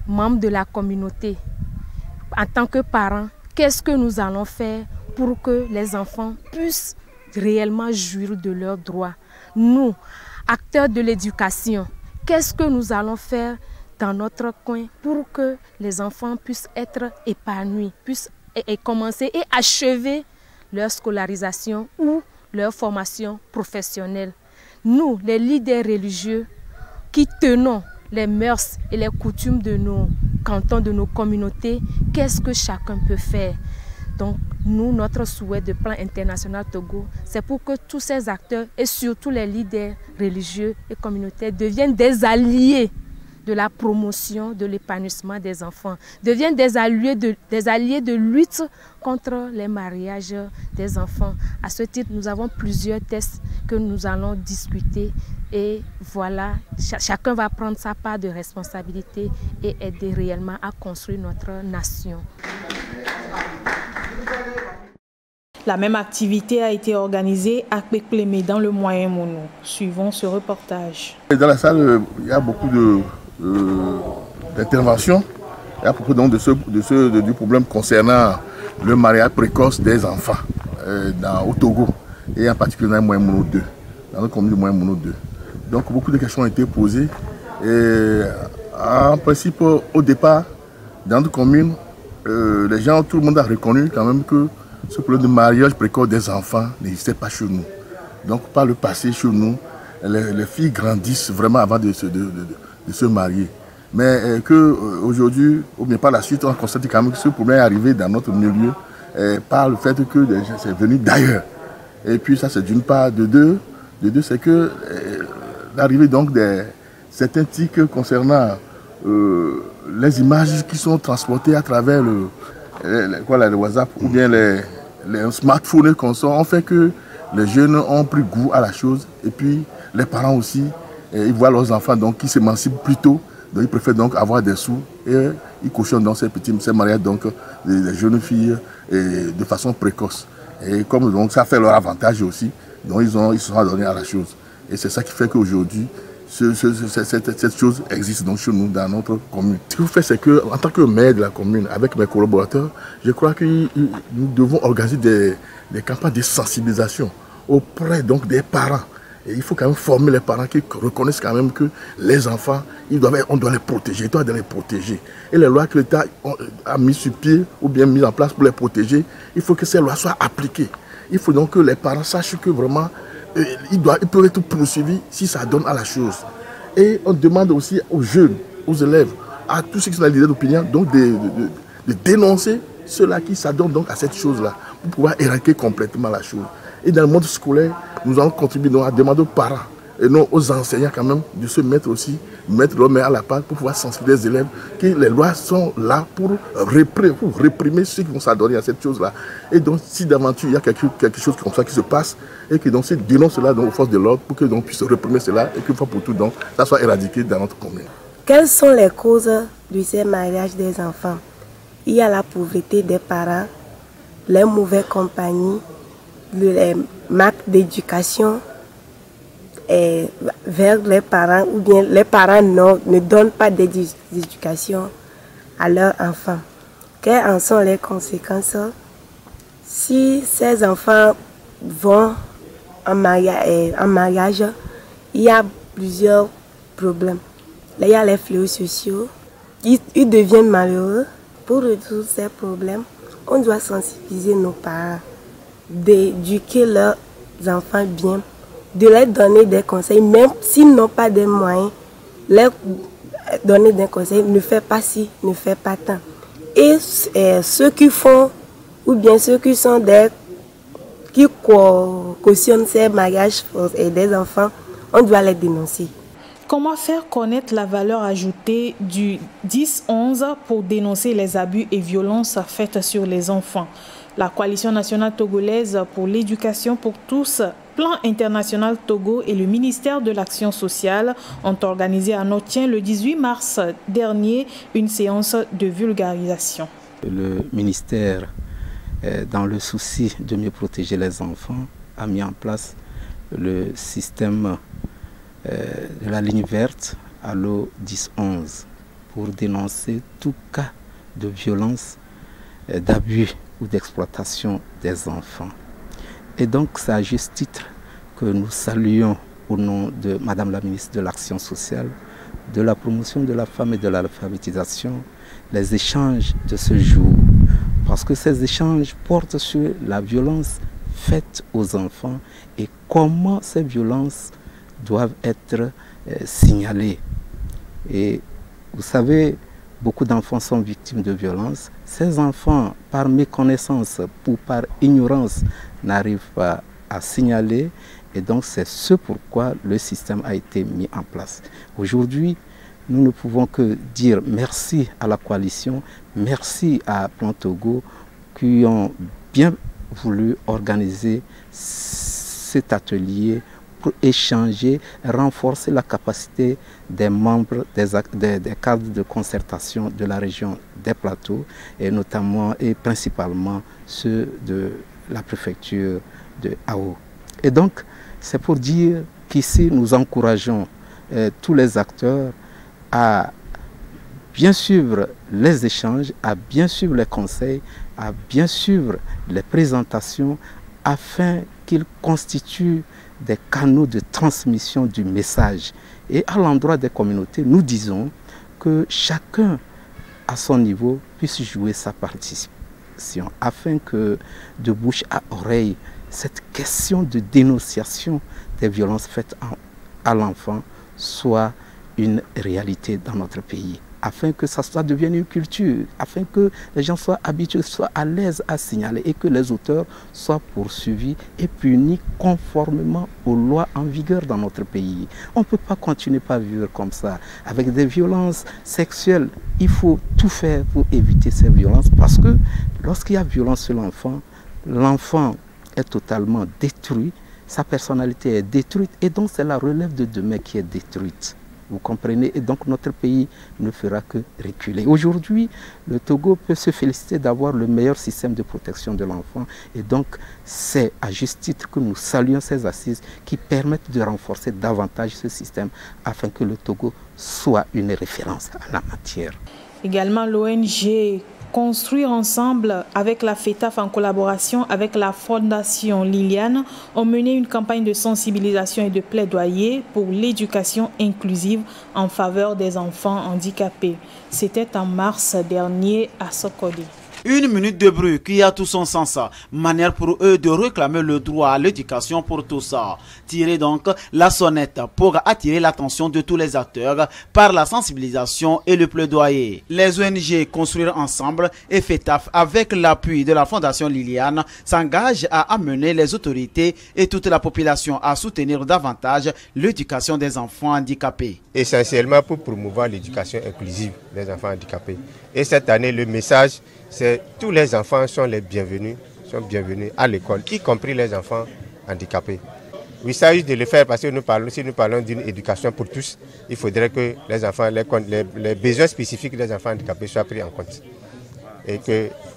membres de la communauté, en tant que parents, qu'est-ce que nous allons faire pour que les enfants puissent réellement jouir de leurs droits? Nous, acteurs de l'éducation, qu'est-ce que nous allons faire dans notre coin pour que les enfants puissent être épanouis, puissent commencer et achever leur scolarisation ou leur formation professionnelle? Nous, les leaders religieux qui tenons les mœurs et les coutumes de nos cantons, de nos communautés, qu'est-ce que chacun peut faire? Donc, nous, notre souhait de Plan International Togo, c'est pour que tous ces acteurs et surtout les leaders religieux et communautaires deviennent des alliés de la promotion de l'épanouissement des enfants, deviennent des alliés de lutte contre les mariages des enfants. À ce titre, nous avons plusieurs tests que nous allons discuter et voilà, chacun va prendre sa part de responsabilité et aider réellement à construire notre nation. La même activité a été organisée à Kpekplémé dans le Moyen Mono. Suivons ce reportage. Dans la salle, il y a beaucoup d'interventions à propos donc du problème concernant le mariage précoce des enfants au Togo et en particulier dans le Moyen Mono 2, dans la commune du Moyen Mono 2. Donc beaucoup de questions ont été posées. Et, en principe, au départ, dans notre commune, tout le monde a reconnu quand même que ce problème de mariage précoce des enfants n'existait pas chez nous. Donc par le passé, chez nous, les filles grandissent vraiment avant de se marier. Mais qu'aujourd'hui, ou bien par la suite, on constate quand même que ce problème est arrivé dans notre milieu par le fait que c'est venu d'ailleurs. Et puis ça c'est d'une part. De deux c'est que l'arrivée donc de certains tics concernant les images qui sont transportées à travers le WhatsApp ou bien les smartphones qu'on sort, ont fait que les jeunes ont pris goût à la chose et puis les parents aussi, ils voient leurs enfants donc qui s'émancipent plus tôt, donc ils préfèrent donc avoir des sous et ils cochonnent donc ces mariages donc des jeunes filles de façon précoce. Et comme donc ça fait leur avantage aussi, donc ils se sont adonnés à la chose. Et c'est ça qui fait qu'aujourd'hui, cette chose existe donc chez nous, dans notre commune. Ce que je fais, c'est qu'en tant que maire de la commune, avec mes collaborateurs, je crois que nous devons organiser des campagnes de sensibilisation auprès donc des parents. Et il faut quand même former les parents qui reconnaissent quand même que les enfants, on doit les protéger, l'État doit les protéger. Et les lois que l'État a mises sur pied ou bien mises en place pour les protéger, il faut que ces lois soient appliquées. Il faut donc que les parents sachent que vraiment, ils peuvent être poursuivis si ça donne à la chose. Et on demande aussi aux jeunes, aux élèves, à tous ceux qui sont dans l'idée d'opinion, donc de dénoncer ceux-là qui s'adonnent donc à cette chose-là, pour pouvoir éradiquer complètement la chose. Et dans le monde scolaire, nous allons contribuer donc à demander aux parents et non aux enseignants quand même de se mettre leur main à la pâte pour pouvoir sensibiliser les élèves que les lois sont là pour réprimer ceux qui vont s'adonner à cette chose-là. Et donc si d'aventure il y a quelque chose comme ça qui se passe et que donc c'est dénonce cela donc aux forces de l'ordre pour que donc puisse réprimer cela et qu'une fois pour tout donc ça soit éradiqué dans notre commune. Quelles sont les causes de ces mariages des enfants? Il y a la pauvreté des parents, les mauvaises compagnies, les manques d'éducation vers les parents, ou bien les parents ne donnent pas d'éducation à leurs enfants. Quelles en sont les conséquences? Si ces enfants vont en mariage, il y a plusieurs problèmes. Là, il y a les fléaux sociaux. Ils deviennent malheureux. Pour résoudre ces problèmes, on doit sensibiliser nos parents, d'éduquer leurs enfants bien, de leur donner des conseils, même s'ils n'ont pas de moyens, leur donner des conseils, ne fais pas ci, ne fais pas tant. Et ceux qui font, ou bien ceux qui sont qui cautionnent ces mariages des enfants, on doit les dénoncer. Comment faire connaître la valeur ajoutée du 10-11 pour dénoncer les abus et violences faites sur les enfants? La Coalition nationale togolaise pour l'éducation pour tous, Plan international Togo et le ministère de l'Action sociale ont organisé à Notien le 18 mars dernier une séance de vulgarisation. Le ministère, dans le souci de mieux protéger les enfants, a mis en place le système de la ligne verte Allo 10-11 pour dénoncer tout cas de violence, d'abus ou d'exploitation des enfants. Et donc c'est à juste titre que nous saluons au nom de Madame la ministre de l'Action sociale, de la promotion de la femme et de l'alphabétisation, les échanges de ce jour. Parce que ces échanges portent sur la violence faite aux enfants et comment ces violences doivent être signalées. Et vous savez, beaucoup d'enfants sont victimes de violences. Ces enfants, par méconnaissance ou par ignorance, n'arrivent pas à signaler. Et donc c'est ce pourquoi le système a été mis en place. Aujourd'hui, nous ne pouvons que dire merci à la coalition, merci à Plan Togo qui ont bien voulu organiser cet atelier pour échanger, renforcer la capacité des membres des cadres de concertation de la région des plateaux et notamment et principalement ceux de la préfecture de Ao. Et donc, c'est pour dire qu'ici, nous encourageons tous les acteurs à bien suivre les échanges, à bien suivre les conseils, à bien suivre les présentations afin qu'ils constituent des canaux de transmission du message. Et à l'endroit des communautés, nous disons que chacun, à son niveau, puisse jouer sa participation afin que, de bouche à oreille, cette question de dénonciation des violences faites à l'enfant soit une réalité dans notre pays, afin que ça devienne une culture, afin que les gens soient habitués, soient à l'aise à signaler et que les auteurs soient poursuivis et punis conformément aux lois en vigueur dans notre pays. On ne peut pas continuer à vivre comme ça, avec des violences sexuelles. Il faut tout faire pour éviter ces violences parce que lorsqu'il y a violence sur l'enfant, l'enfant est totalement détruit, sa personnalité est détruite et donc c'est la relève de demain qui est détruite. Vous comprenez? Et donc notre pays ne fera que reculer. Aujourd'hui, le Togo peut se féliciter d'avoir le meilleur système de protection de l'enfant. Et donc, c'est à juste titre que nous saluons ces assises qui permettent de renforcer davantage ce système afin que le Togo soit une référence en la matière. Également, l'ONG Construire ensemble avec la FETAF en collaboration avec la Fondation Liliane ont mené une campagne de sensibilisation et de plaidoyer pour l'éducation inclusive en faveur des enfants handicapés. C'était en mars dernier à Sokodi. Une minute de bruit qui a tout son sens, manière pour eux de réclamer le droit à l'éducation pour tous. Tirer donc la sonnette pour attirer l'attention de tous les acteurs par la sensibilisation et le plaidoyer. Les ONG Construire Ensemble et FETAF, avec l'appui de la Fondation Liliane, s'engagent à amener les autorités et toute la population à soutenir davantage l'éducation des enfants handicapés. Essentiellement pour promouvoir l'éducation inclusive des enfants handicapés. Et cette année, le message, c'est tous les enfants sont bienvenus à l'école, y compris les enfants handicapés. Il s'agit de le faire parce que si nous parlons d'une éducation pour tous, il faudrait que les enfants, les besoins spécifiques des enfants handicapés soient pris en compte. Et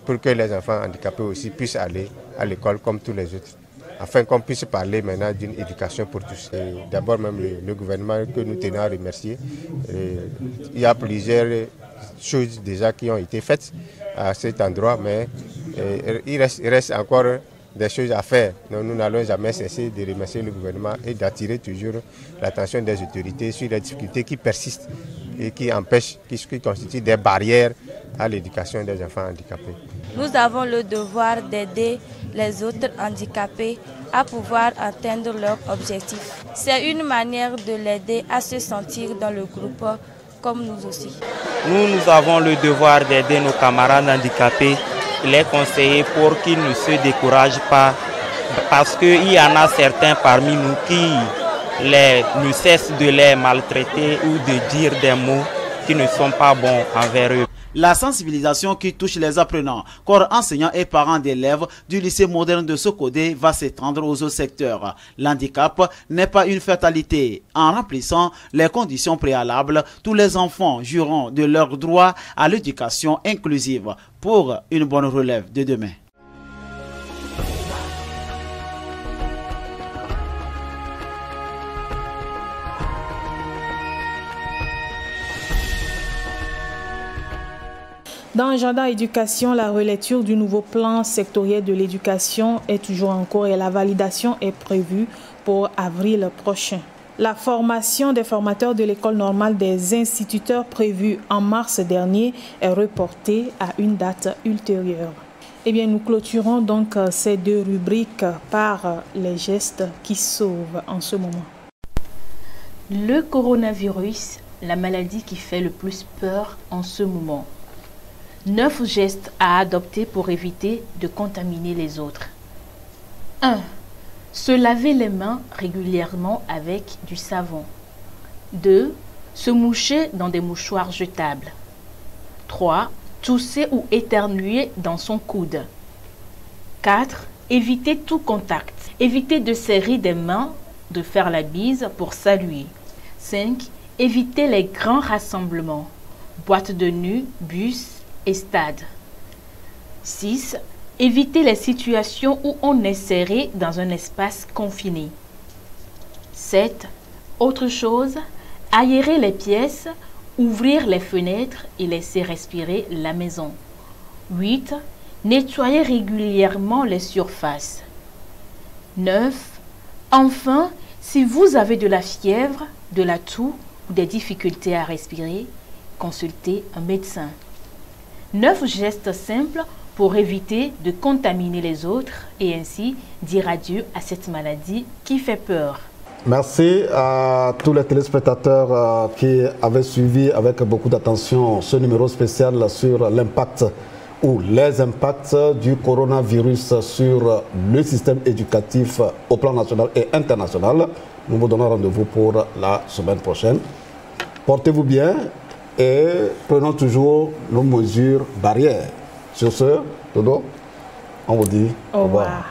pour que les enfants handicapés aussi puissent aller à l'école comme tous les autres. afin qu'on puisse parler maintenant d'une éducation pour tous. D'abord même le gouvernement que nous tenons à remercier. Il y a plusieurs choses déjà qui ont été faites à cet endroit, mais il reste encore des choses à faire. Donc, nous n'allons jamais cesser de remercier le gouvernement et d'attirer toujours l'attention des autorités sur les difficultés qui persistent et qui empêchent, qui constituent des barrières à l'éducation des enfants handicapés. Nous avons le devoir d'aider les autres handicapés à pouvoir atteindre leurs objectifs. C'est une manière de l'aider à se sentir dans le groupe comme nous aussi. Nous avons le devoir d'aider nos camarades handicapés, les conseiller pour qu'ils ne se découragent pas, parce qu'il y en a certains parmi nous qui ne cessent de les maltraiter ou de dire des mots qui ne sont pas bons envers eux. La sensibilisation qui touche les apprenants, corps enseignants et parents d'élèves du lycée moderne de Sokodé va s'étendre aux autres secteurs. L'handicap n'est pas une fatalité. En remplissant les conditions préalables, tous les enfants jouiront de leur droit à l'éducation inclusive pour une bonne relève de demain. Dans l'agenda éducation, la relecture du nouveau plan sectoriel de l'éducation est toujours en cours et la validation est prévue pour avril prochain. La formation des formateurs de l'école normale des instituteurs prévue en mars dernier est reportée à une date ultérieure. Eh bien, nous clôturons donc ces deux rubriques par les gestes qui sauvent en ce moment. Le coronavirus, la maladie qui fait le plus peur en ce moment. 9 gestes à adopter pour éviter de contaminer les autres. 1. Se laver les mains régulièrement avec du savon. 2. Se moucher dans des mouchoirs jetables. 3. Tousser ou éternuer dans son coude. 4. Éviter tout contact. Éviter de serrer des mains, de faire la bise pour saluer. 5. Éviter les grands rassemblements. Boîtes de nuit, bus et stade. 6. Éviter les situations où on est serré dans un espace confiné. 7. Autre chose, aérer les pièces, ouvrir les fenêtres et laisser respirer la maison. 8. Nettoyer régulièrement les surfaces. 9. Enfin, si vous avez de la fièvre, de la toux ou des difficultés à respirer, consultez un médecin. 9 gestes simples pour éviter de contaminer les autres et ainsi dire adieu à cette maladie qui fait peur. Merci à tous les téléspectateurs qui avaient suivi avec beaucoup d'attention ce numéro spécial sur l'impact ou les impacts du coronavirus sur le système éducatif au plan national et international. Nous vous donnons rendez-vous pour la semaine prochaine. Portez-vous bien et prenons toujours nos mesures barrières. Sur ce, Dodo, on vous dit au revoir.